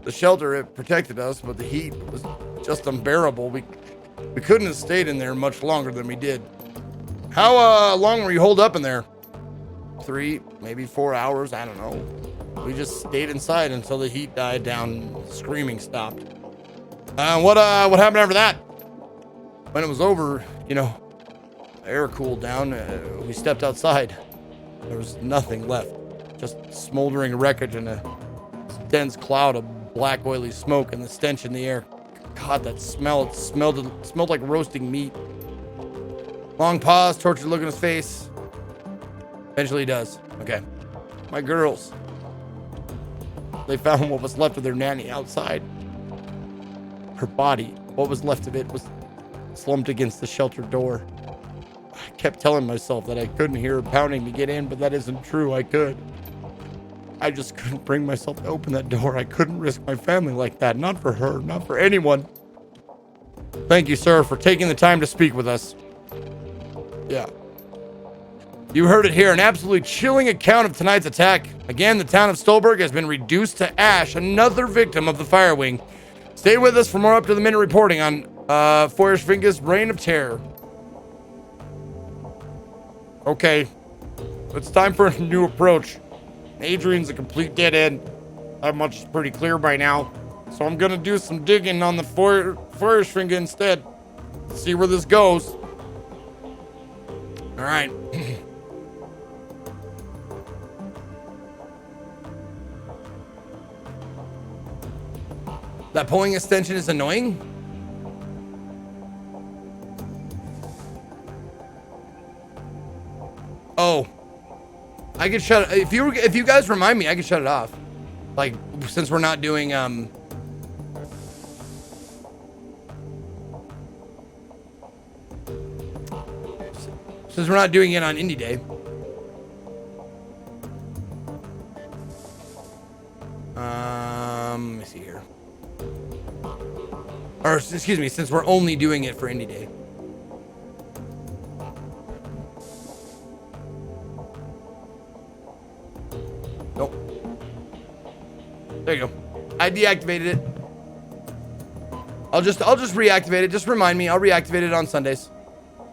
The shelter, it protected us, but the heat was just unbearable. We couldn't have stayed in there much longer than we did. How long were you holed up in there? 3, maybe 4 hours, I don't know. We just stayed inside until the heat died down and the screaming stopped. What happened after that? When it was over, the air cooled down. We stepped outside. There was nothing left. Just smoldering wreckage and a dense cloud of black oily smoke and the stench in the air. God, that smell. It smelled like roasting meat. Long pause, tortured look on his face. Eventually he does. Okay. My girls. They found what was left of their nanny outside. Her body, what was left of it, was slumped against the shelter door. I kept telling myself that I couldn't hear her pounding to get in, but that isn't true. I could. I just couldn't bring myself to open that door. I couldn't risk my family like that. Not for her, not for anyone. Thank you, sir, for taking the time to speak with us. Yeah. You heard it here, an absolutely chilling account of tonight's attack. Again, the town of Stolberg has been reduced to ash, another victim of the Fire Wing. Stay with us for more up-to-the-minute reporting on Feuerschwinger's Reign of Terror. Okay, it's time for a new approach. Adrian's a complete dead end. That much is pretty clear by now. So I'm gonna do some digging on the Feuerschwinger instead. See where this goes. All right. That pulling extension is annoying? Oh. I could shut it. If you guys remind me, I can shut it off. Like, since we're not doing, since we're not doing it on Indie Day. Let me see here. Or, excuse me, since we're only doing it for Indie Day. Nope. There you go. I deactivated it. I'll just reactivate it. Just remind me. I'll reactivate it on Sundays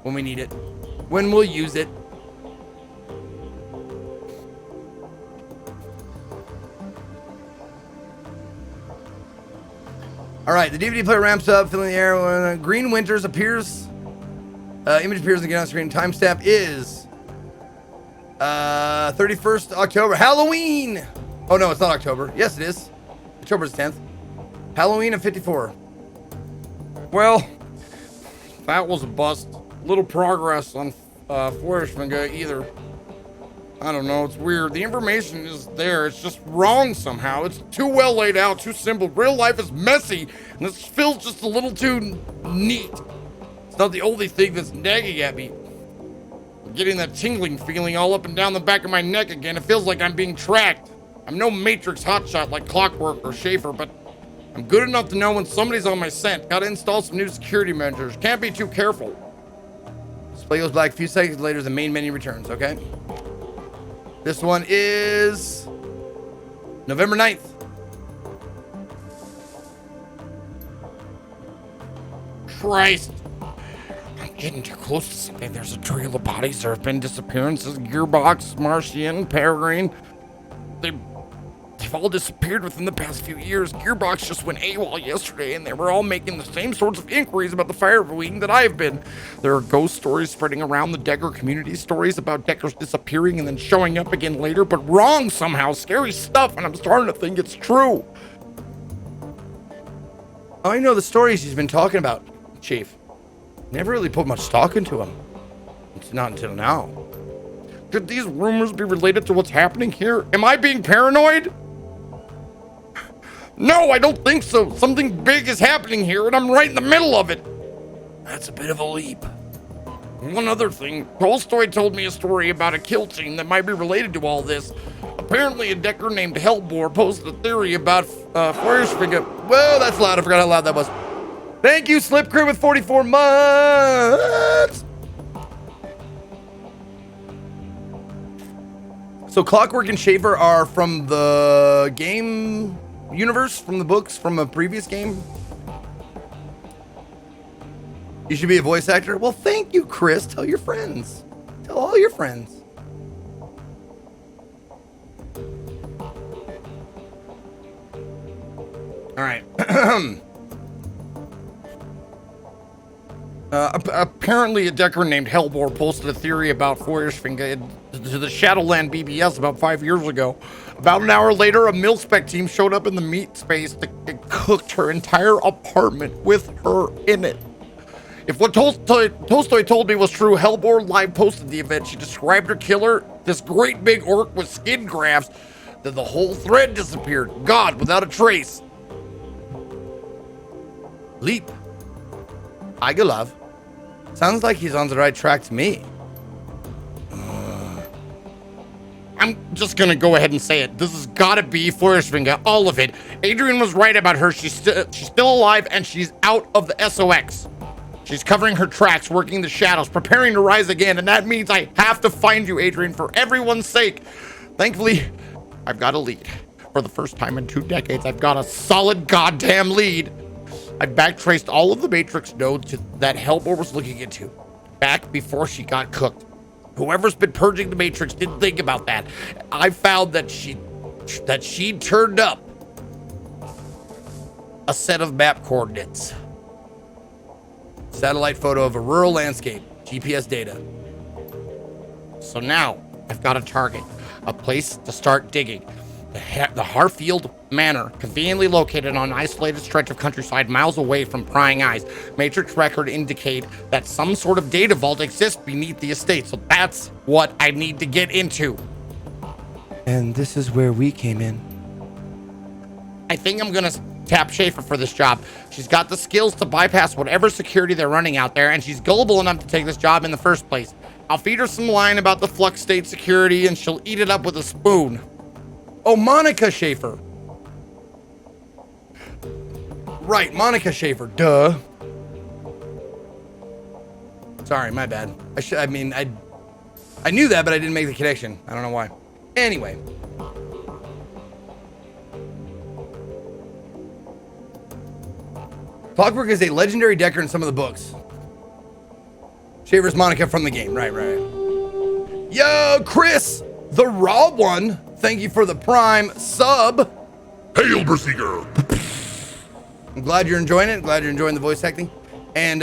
when we need it. When we'll use it. All right, the DVD player ramps up, filling the air when Green Winters appears. Image appears again on screen. Timestamp is 31st October. Halloween! Oh, no, it's not October. Yes, it is. October's 10th. Halloween of 54. Well, that was a bust. Little progress on Feuerschwinge either. I don't know, it's weird. The information is there, it's just wrong somehow. It's too well laid out, too simple. Real life is messy, and this feels just a little too neat. It's not the only thing that's nagging at me. I'm getting that tingling feeling all up and down the back of my neck again. It feels like I'm being tracked. I'm no Matrix hotshot like Clockwork or Schaefer, but I'm good enough to know when somebody's on my scent. Gotta install some new security measures. Can't be too careful. Display goes black. A few seconds later, the main menu returns, okay? This one is November 9th. Christ. I'm getting too close to something. There's a trail of bodies. There have been disappearances. Gearbox, Martian, Peregrine. They've all disappeared within the past few years. Gearbox just went AWOL yesterday, and they were all making the same sorts of inquiries about the fire wing that I've been. There are ghost stories spreading around the Decker community, stories about Deckers disappearing and then showing up again later, but wrong somehow. Scary stuff, and I'm starting to think it's true. Oh, I know the stories he's been talking about, Chief. Never really put much stock into him. It's not until now. Could these rumors be related to what's happening here? Am I being paranoid? No, I don't think so. Something big is happening here, and I'm right in the middle of it. That's a bit of a leap. One other thing, Tolstoy told me a story about a kill team that might be related to all this. Apparently, a Decker named Hellbore posted a theory about Feuerschwinge. Whoa, that's loud. I forgot how loud that was. Thank you, Slip Crew, with 44 months. So Clockwork and Schaefer are from the game universe, from the books, from a previous game. You should be a voice actor. Well, thank you, Chris. Tell your friends. Tell all your friends. All right. Apparently, a Decker named Hellbore posted a theory about Feuerschwinge to the Shadowrun BBS about 5 years ago. About an hour later, a mil-spec team showed up in the meat space and cooked her entire apartment with her in it. If what Tolstoy told me was true, Hellbore live posted the event. She described her killer, this great big orc with skin grafts. Then the whole thread disappeared. God, without a trace. Leap. Igalov. Sounds like he's on the right track to me. I'm just gonna go ahead and say it. This has gotta be Feuerschwinge, all of it. Adrian was right about her. She's still alive, and she's out of the SOX. She's covering her tracks, working the shadows, preparing to rise again, and that means I have to find you, Adrian, for everyone's sake. Thankfully, I've got a lead. For the first time in 2 decades, I've got a solid goddamn lead. I backtraced all of the Matrix nodes that Hellbore was looking into, back before she got cooked. Whoever's been purging the Matrix didn't think about that. I found that she turned up a set of map coordinates. Satellite photo of a rural landscape. GPS data. So now I've got a target, a place to start digging. The Harfield Manor, conveniently located on an isolated stretch of countryside miles away from prying eyes. Matrix record indicate that some sort of data vault exists beneath the estate, so that's what I need to get into. And this is where we came in. I think I'm gonna tap Schaefer for this job. She's got the skills to bypass whatever security they're running out there, and she's gullible enough to take this job in the first place. I'll feed her some line about the Flux State security, and she'll eat it up with a spoon. Oh, Monica Schaefer. Right, Monica Schaefer. Duh. Sorry, my bad. I knew that, but I didn't make the connection. I don't know why. Anyway. Clockwork is a legendary decker in some of the books. Schaefer's Monica from the game. Right. Yo, Chris, the raw one. Thank you for the Prime sub. Hail, Berserker! I'm glad you're enjoying it. Glad you're enjoying the voice acting. And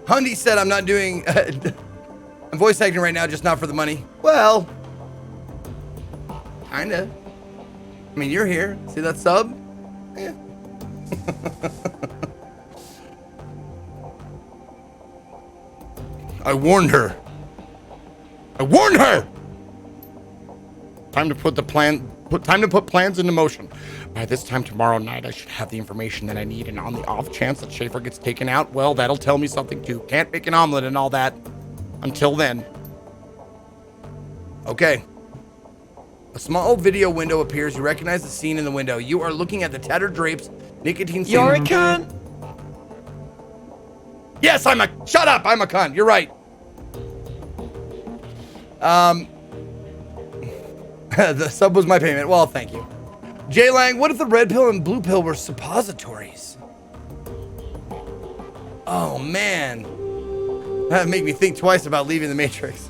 Hundy said I'm not doing... I'm voice acting right now, just not for the money. Well, kinda. I mean, you're here. See that sub? Yeah. I warned her. Time to put plans into motion. By this time tomorrow night, I should have the information that I need, and on the off chance that Schaefer gets taken out, well, that'll tell me something too. Can't make an omelet and all that. Until then. Okay. A small video window appears. You recognize the scene in the window. You are looking at the tattered drapes, nicotine stain. You're a cunt. Yes, shut up. I'm a cunt. You're right. The sub was my payment. Well, thank you. Jay Lang, what if the red pill and blue pill were suppositories? Oh, man. That made me think twice about leaving the Matrix.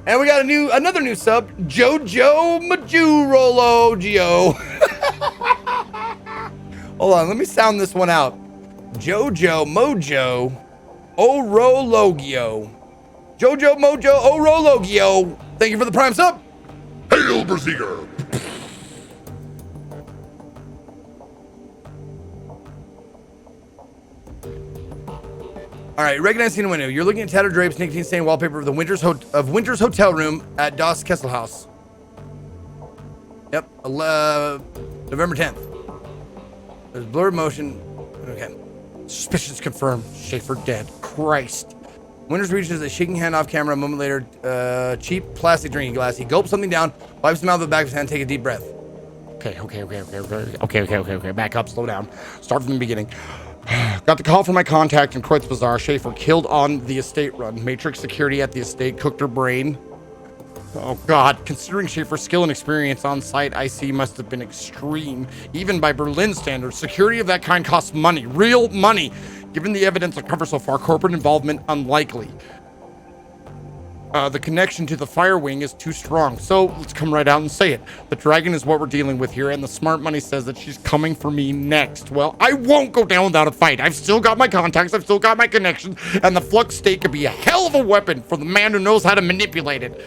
And we got another new sub, Jojo Majurolo Gio. Hold on, let me sound this one out. Jojo Mojo Orologio. Jojo Mojo Orologio. Thank you for the Prime sub. Hail, Berserker! All right, recognize scene in window. You're looking at tattered drapes, nicotine stained wallpaper of the Winter's hotel room at Das Kesselhaus. Yep, November 10th. There's blurred motion. Okay. Suspicions confirmed. Schaefer dead. Christ. Winters reaches a shaking hand off camera. A moment later, cheap plastic drinking glass. He gulps something down, wipes his mouth with the back of his hand, take a deep breath. Okay. Back up, slow down. Start from the beginning. Got the call from my contact in Kreutz Bazaar. Schaefer killed on the estate run. Matrix security at the estate cooked her brain. Oh God, considering Schaefer's skill and experience on site, I see must have been extreme. Even by Berlin standards, security of that kind costs money, real money. Given the evidence uncovered so far, corporate involvement unlikely. The connection to the fire wing is too strong. So let's come right out and say it. The dragon is what we're dealing with here, and the smart money says that she's coming for me next. Well, I won't go down without a fight. I've still got my contacts, I've still got my connections, and the flux state could be a hell of a weapon for the man who knows how to manipulate it.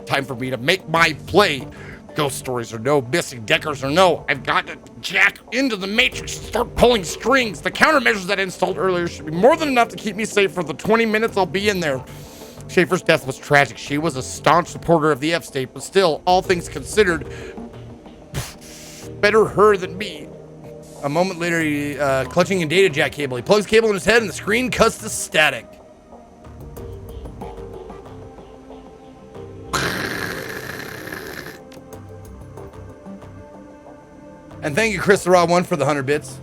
Time for me to make my play. Ghost stories or no, missing deckers or no, I've got to jack into the Matrix and start pulling strings. The countermeasures that I installed earlier should be more than enough to keep me safe for the 20 minutes I'll be in there. Schaefer's death was tragic. She was a staunch supporter of the F-State, but still, all things considered, better her than me. A moment later, he, clutching a data jack cable. He plugs cable in his head and the screen cuts to static. And thank you, Chris the Raw One, for the 100 bits.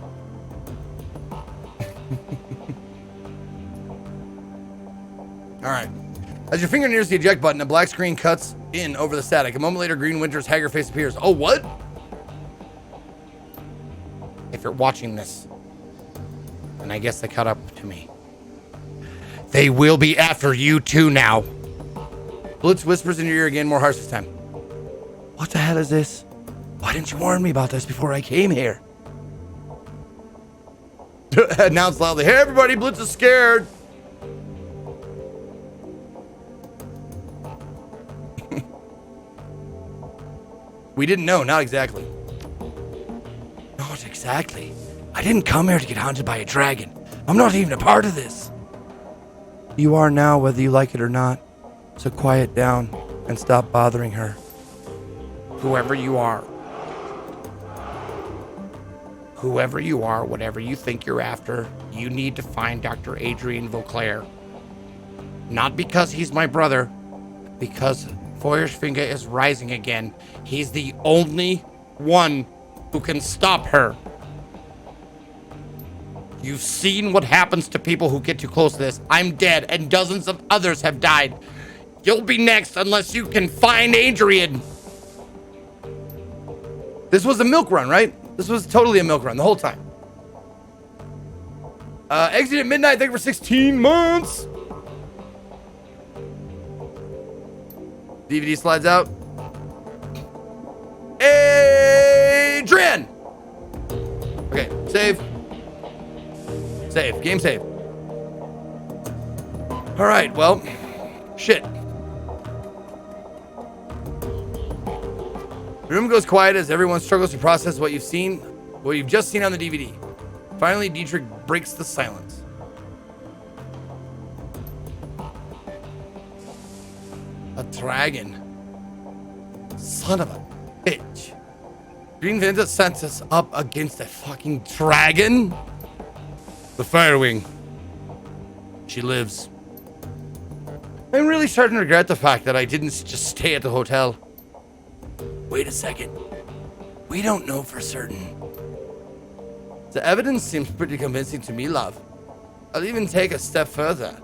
All right. As your finger nears the eject button, a black screen cuts in over the static. A moment later, Green Winter's haggard face appears. Oh, what? If you're watching this, and I guess they caught up to me, they will be after you too now. Blitz whispers in your ear again, more harsh this time. What the hell is this? Why didn't you warn me about this before I came here? Announce loudly, hey everybody, Blitz is scared. We didn't know, not exactly. Not exactly. I didn't come here to get hunted by a dragon. I'm not even a part of this. You are now, whether you like it or not. So quiet down and stop bothering her. Whoever you are. Whoever you are, whatever you think you're after, you need to find Dr. Adrian Vauclair. Not because he's my brother, because Feuerschwinge is rising again. He's the only one who can stop her. You've seen what happens to people who get too close to this. I'm dead, and dozens of others have died. You'll be next unless you can find Adrian. This was a milk run, right? This was totally a milk run the whole time. Exit at midnight. Thank you for 16 months. DVD slides out. Adrian! Okay, save. Save. Game save. All right, well, shit. The room goes quiet as everyone struggles to process what you've just seen on the DVD. Finally, Dietrich breaks the silence. A dragon. Son of a bitch. Green Venta sent us up against a fucking dragon? The Firewing. She lives. I'm really starting to regret the fact that I didn't just stay at the hotel. Wait a second. We don't know for certain. The evidence seems pretty convincing to me, love. I'll even take a step further.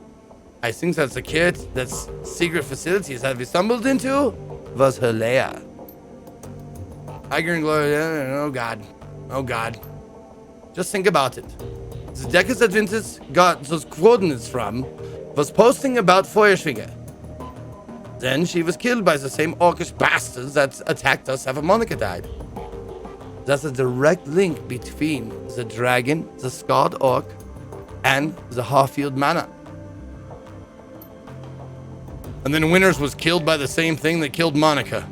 I think that the kid that's secret facilities that we stumbled into was her lair. Iger and Gloria, oh god. Oh god. Just think about it. The Deckers Adventist got those coordinates from was posting about Feuerschwinge. Then she was killed by the same orcish bastards that attacked us after Monica died. That's a direct link between the dragon, the scarred orc, and the Harfield Manor. And then Winters was killed by the same thing that killed Monica.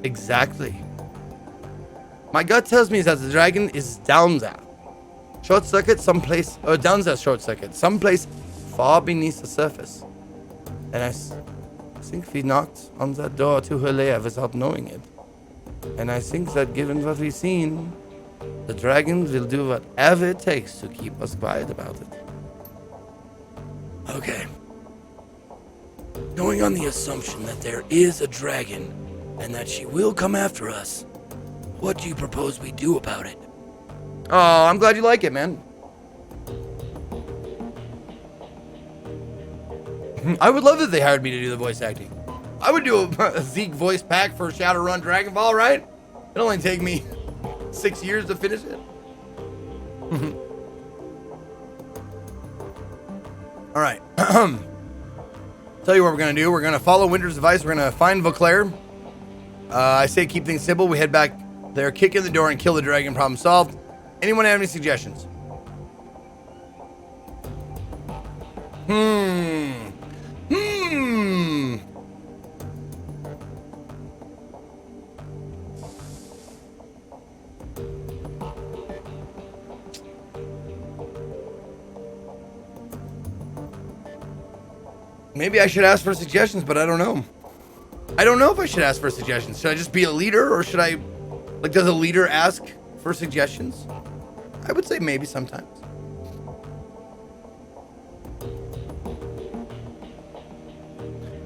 Exactly. My gut tells me that the dragon is down there. Short circuit someplace, or down there short circuit, someplace far beneath the surface. And I think we knocked on that door to her lair without knowing it. And I think that given what we've seen, the dragon will do whatever it takes to keep us quiet about it. Okay. Going on the assumption that there is a dragon and that she will come after us, what do you propose we do about it? Oh, I'm glad you like it, man. I would love that they hired me to do the voice acting. I would do a Zeke voice pack for Shadowrun Dragonfall, right? It'll only take me 6 years to finish it. All right. Tell you what we're going to do. We're going to follow Winter's advice. We're going to find Vauclair. I say keep things simple. We head back there, kick in the door, and kill the dragon. Problem solved. Anyone have any suggestions? Maybe I should ask for suggestions, but I don't know. I don't know if I should ask for suggestions. Should I just be a leader, or should I, like, does a leader ask for suggestions? I would say maybe sometimes.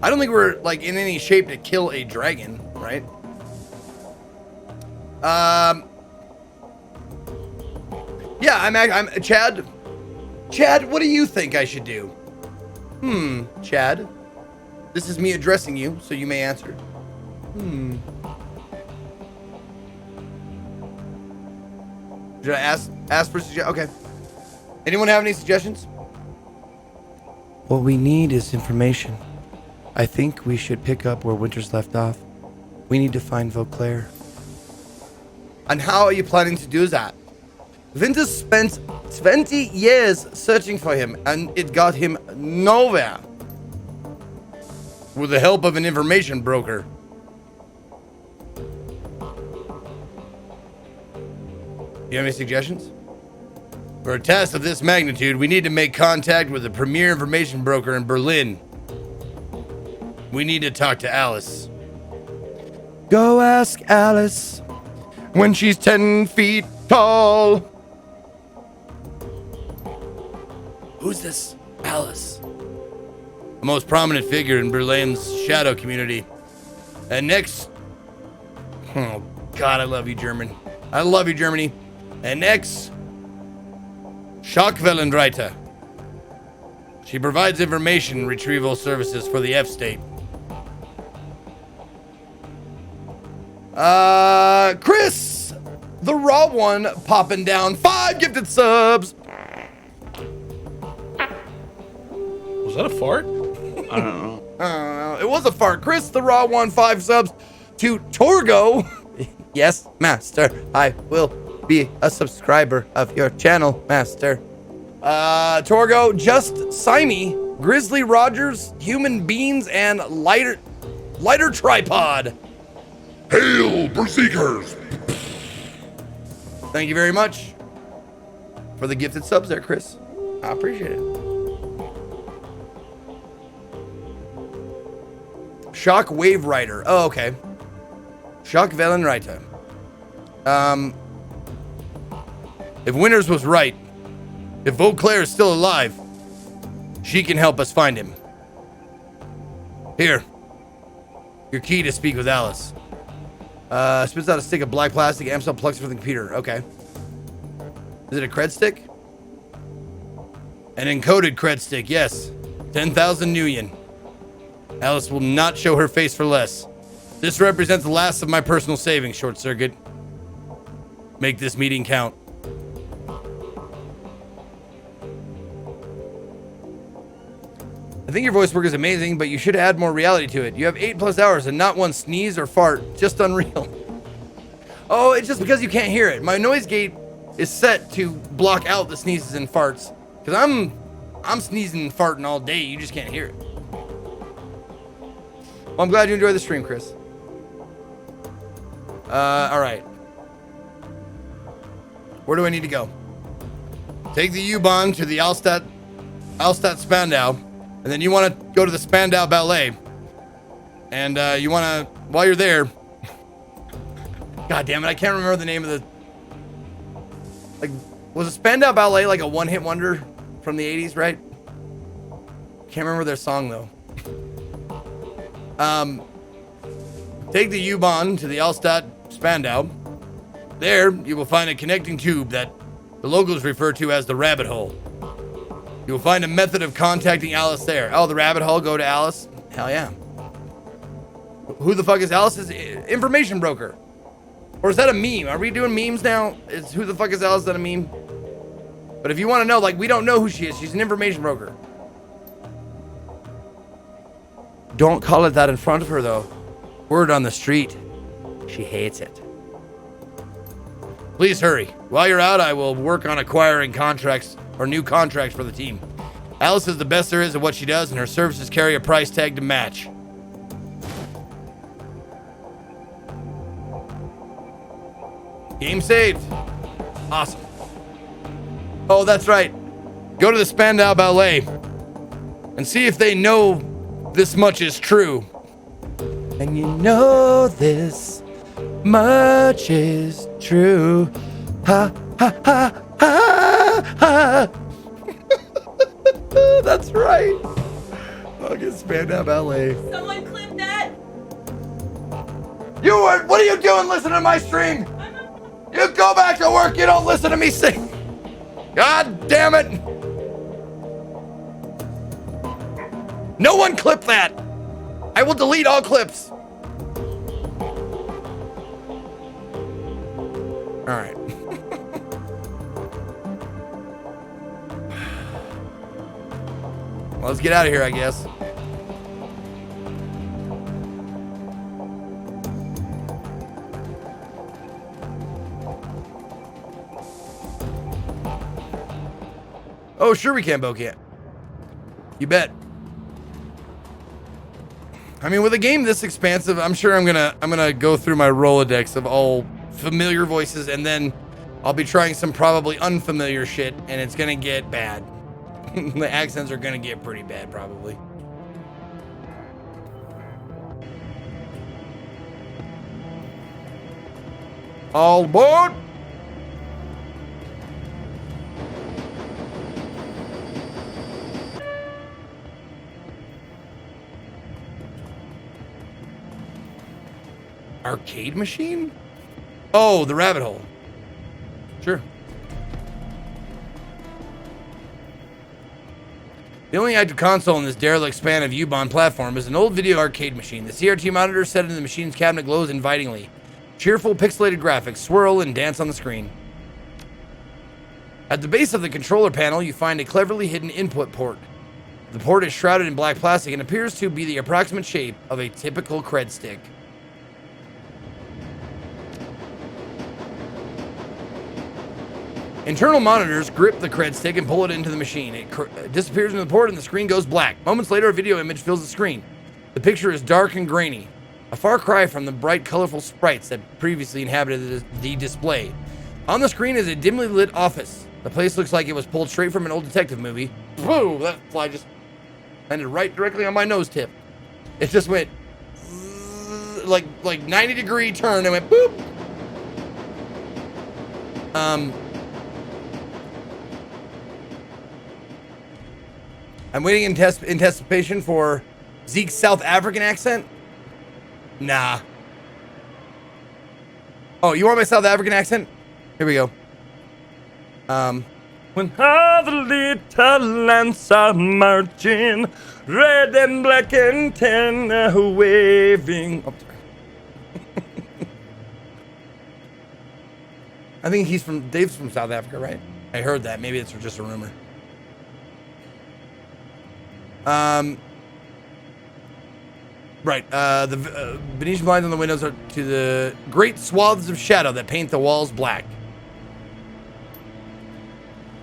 I don't think we're, like, in any shape to kill a dragon, right? Yeah, I'm Chad. Chad, what do you think I should do? Chad. This is me addressing you, so you may answer. Should I ask for suggestions? Okay. Anyone have any suggestions? What we need is information. I think we should pick up where Winters left off. We need to find Vauclair. And how are you planning to do that? Winters spent 20 years searching for him, and it got him nowhere. With the help of an information broker. You have any suggestions? For a task of this magnitude, we need to make contact with the premier information broker in Berlin. We need to talk to Alice. Go ask Alice When she's 10 feet tall. Who's this Alice? The most prominent figure in Berlin's shadow community. And next... Oh, God, I love you, German. I love you, Germany. And next... Schockwellenreiter. She provides information retrieval services for the F-State. Chris, the raw one, popping down 5 gifted subs. Was that a fart? I don't know. It was a fart. Chris, the raw one, 5 subs to Torgo. Yes, master. I will be a subscriber of your channel, master. Torgo, Just Simey, Grizzly Rogers, Human Beans, and Lighter Tripod. Hail, Berserkers! Thank you very much for the gifted subs there, Chris. I appreciate it. Shock Wave Rider. Oh, okay. Shock Wellenreiter. If Winters was right, if Vauclair is still alive, she can help us find him. Here. Your key to speak with Alice. Spits out a stick of black plastic. Amstel plugs it from the computer. Okay. Is it a cred stick? An encoded cred stick, yes. 10,000 Nuyen. Alice will not show her face for less. This represents the last of my personal savings, Short Circuit. Make this meeting count. I think your voice work is amazing, but you should add more reality to it. You have 8+ hours and not one sneeze or fart. Just unreal. Oh, it's just because you can't hear it. My noise gate is set to block out the sneezes and farts. Because I'm sneezing and farting all day. You just can't hear it. Well, I'm glad you enjoyed the stream, Chris. All right. Where do I need to go? Take the U-Bahn to the Alstadt Spandau. And then you want to go to the Spandau Ballet. And you want to, while you're there, God damn it, I can't remember the name of the, like, was the Spandau Ballet like a one-hit wonder from the 80s, right? Can't remember their song, though. Take the U-Bahn to the Alstadt Spandau. There, you will find a connecting tube that the locals refer to as the rabbit hole. You will find a method of contacting Alice there. Oh, the rabbit hole, go to Alice? Hell yeah. Who the fuck is Alice? Is information broker. Or is that a meme? Are we doing memes now? Is who the fuck is Alice? Is that a meme? But if you want to know, like, we don't know who she is. She's an information broker. Don't call it that in front of her, though. Word on the street. She hates it. Please hurry. While you're out, I will work on acquiring contracts or new contracts for the team. Alice is the best there is at what she does, and her services carry a price tag to match. Game saved. Awesome. Oh, that's right. Go to the Spandau Ballet and see if they know this much is true. And you know this much is true. Ha ha ha ha ha. That's right. Fucking Spandau Ballet. Someone clip that. What are you doing listening to my stream? You go back to work. You don't listen to me sing. God damn it. No one clip that. I will delete all clips. All right. Well, let's get out of here, I guess. Oh, sure we can, Bocan. You bet. I mean, with a game this expansive, I'm sure I'm gonna go through my Rolodex of all familiar voices and then I'll be trying some probably unfamiliar shit, and it's gonna get bad. The accents are gonna get pretty bad, probably. All aboard! Arcade machine? Oh, the rabbit hole. Sure. The only active console in this derelict span of U-Bahn platform is an old video arcade machine. The CRT monitor set into the machine's cabinet glows invitingly. Cheerful pixelated graphics swirl and dance on the screen. At the base of the controller panel, you find a cleverly hidden input port. The port is shrouded in black plastic and appears to be the approximate shape of a typical cred stick. Internal monitors grip the cred stick and pull it into the machine. It disappears into the port and the screen goes black. Moments later, a video image fills the screen. The picture is dark and grainy, a far cry from the bright, colorful sprites that previously inhabited the display. On the screen is a dimly lit office. The place looks like it was pulled straight from an old detective movie. Whoa, that fly just landed right directly on my nose tip. It just went like 90-degree turn and went boop. I'm waiting in anticipation for Zeke's South African accent. Nah. Oh, you want my South African accent? Here we go. When all the little lambs are marching, red and black and tan are waving. Oh, sorry. I think Dave's from South Africa, right? I heard that. Maybe it's just a rumor. Right. The Venetian blinds on the windows are to the great swaths of shadow that paint the walls black.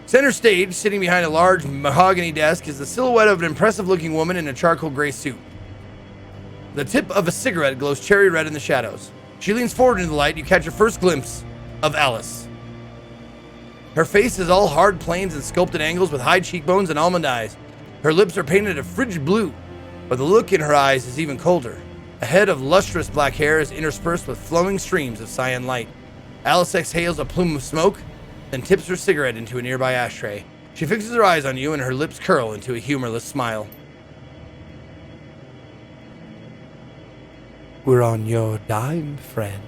Center stage, sitting behind a large mahogany desk, is the silhouette of an impressive-looking woman in a charcoal gray suit. The tip of a cigarette glows cherry red in the shadows. She leans forward into the light. You catch your first glimpse of Alice. Her face is all hard planes and sculpted angles with high cheekbones and almond eyes. Her lips are painted a frigid blue, but the look in her eyes is even colder. A head of lustrous black hair is interspersed with flowing streams of cyan light. Alice exhales a plume of smoke, then tips her cigarette into a nearby ashtray. She fixes her eyes on you and her lips curl into a humorless smile. We're on your dime, friend.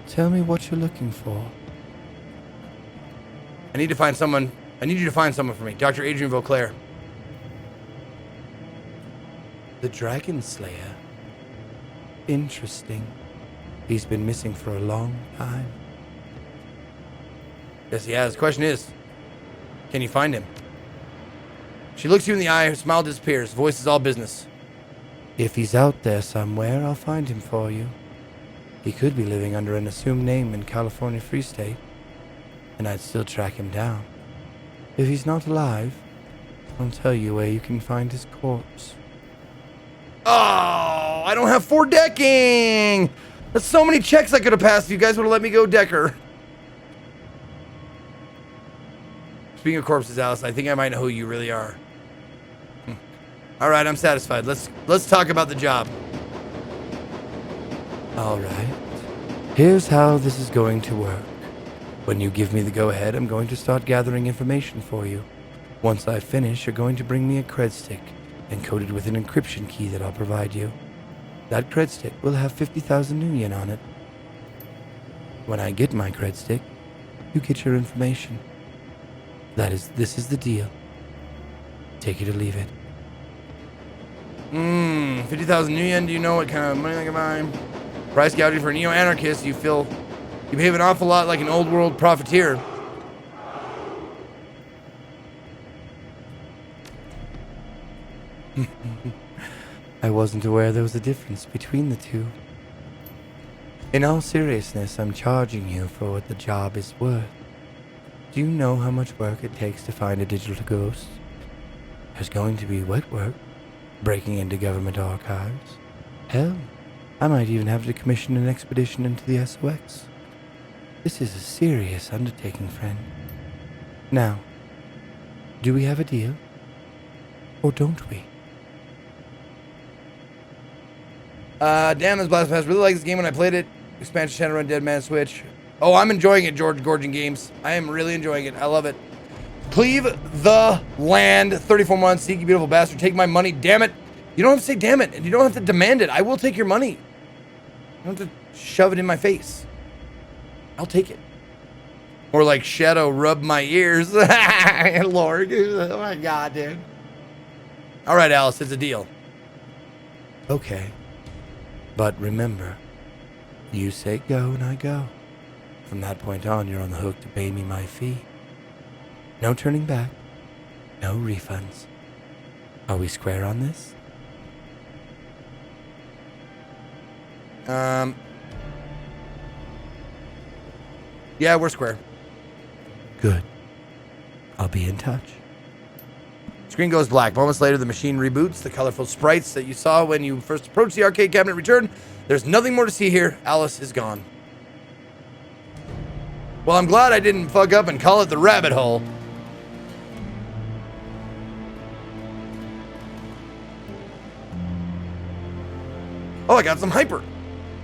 Tell me what you're looking for. I need you to find someone for me. Dr. Adrian Vauclair. The Dragon Slayer. Interesting. He's been missing for a long time. Yes, he has. The question is, can you find him? She looks you in the eye, her smile disappears, voice is all business. If he's out there somewhere, I'll find him for you. He could be living under an assumed name in California Free State, and I'd still track him down. If he's not alive, I'll tell you where you can find his corpse. Oh, I don't have 4 decking! There's so many checks I could have passed if you guys would have let me go decker. Speaking of corpses, Alice, I think I might know who you really are. All right, I'm satisfied. Let's talk about the job. All right. Here's how this is going to work. When you give me the go-ahead, I'm going to start gathering information for you. Once I finish, you're going to bring me a cred stick encoded with an encryption key that I'll provide you. That cred stick will have 50,000 new yen on it. When I get my cred stick, you get your information. This is the deal. Take it or leave it. 50,000 new yen. Do you know what kind of money I can buy? Price gouging for a neo-anarchist. You behave an awful lot like an old world profiteer. I wasn't aware there was a difference between the two. In all seriousness, I'm charging you for what the job is worth. Do you know how much work it takes to find a digital ghost? There's going to be wet work, breaking into government archives. Hell, I might even have to commission an expedition into the SOX. This is a serious undertaking, friend. Now, do we have a deal? Or don't we? Damn, this Blast Pass. Really like this game when I played it. Expansion Shadowrun, Dead Man Switch. Oh, I'm enjoying it, George Gorgon Games. I am really enjoying it. I love it. Cleave the land. 34 months. Zeke, you beautiful bastard. Take my money. Damn it. You don't have to say damn it. And you don't have to demand it. I will take your money. You don't have to shove it in my face. I'll take it. Or like Shadow rub my ears. Lord. Oh my God, dude. All right, Alice. It's a deal. Okay. But remember, you say go and I go. From that point on, you're on the hook to pay me my fee. No turning back. No refunds. Are we square on this? Yeah, we're square. Good. I'll be in touch. Screen goes black. Moments later, the machine reboots. The colorful sprites that you saw when you first approached the arcade cabinet return. There's nothing more to see here. Alice is gone. Well, I'm glad I didn't fuck up and call it the rabbit hole. Oh, I got some hyper.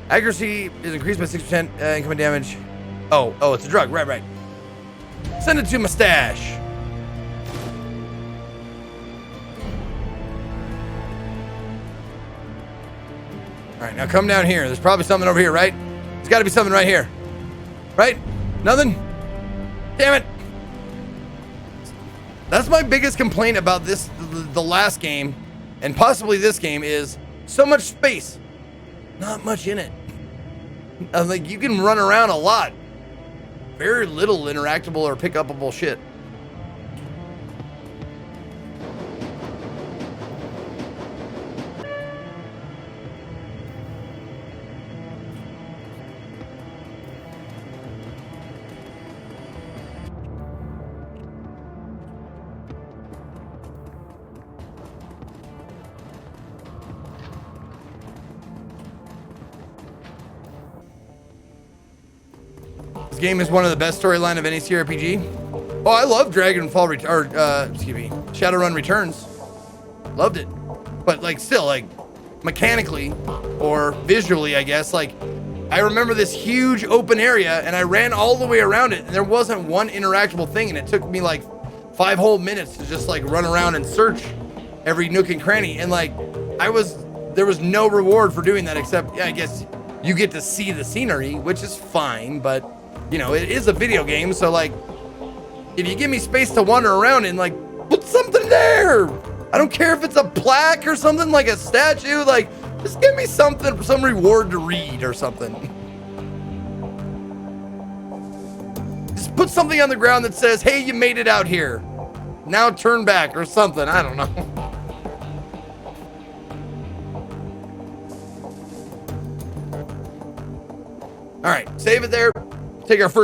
Accuracy is increased by 6%. Incoming damage. Oh, it's a drug. Right. Send it to my stash. All right, now come down here. There's probably something over here, right? There's got to be something right here. Right? Nothing? Damn it. That's my biggest complaint about this, the last game, and possibly this game, is so much space. Not much in it. Like, you can run around a lot. Very little interactable or pick upable shit. This game is one of the best storyline of any CRPG. Oh, I love Dragonfall, Shadowrun Returns. Loved it. But like, still, like, mechanically or visually, I guess, like, I remember this huge open area and I ran all the way around it and there wasn't one interactable thing, and it took me like 5 whole minutes to just like run around and search every nook and cranny, and like there was no reward for doing that except, yeah, I guess you get to see the scenery, which is fine, but you know, it is a video game, so like, if you give me space to wander around in, like, put something there. I don't care if it's a plaque or something, like a statue, like, just give me something, some reward to read or something. Just put something on the ground that says, hey, you made it out here. Now turn back or something, I don't know. All right, save it there. Take our first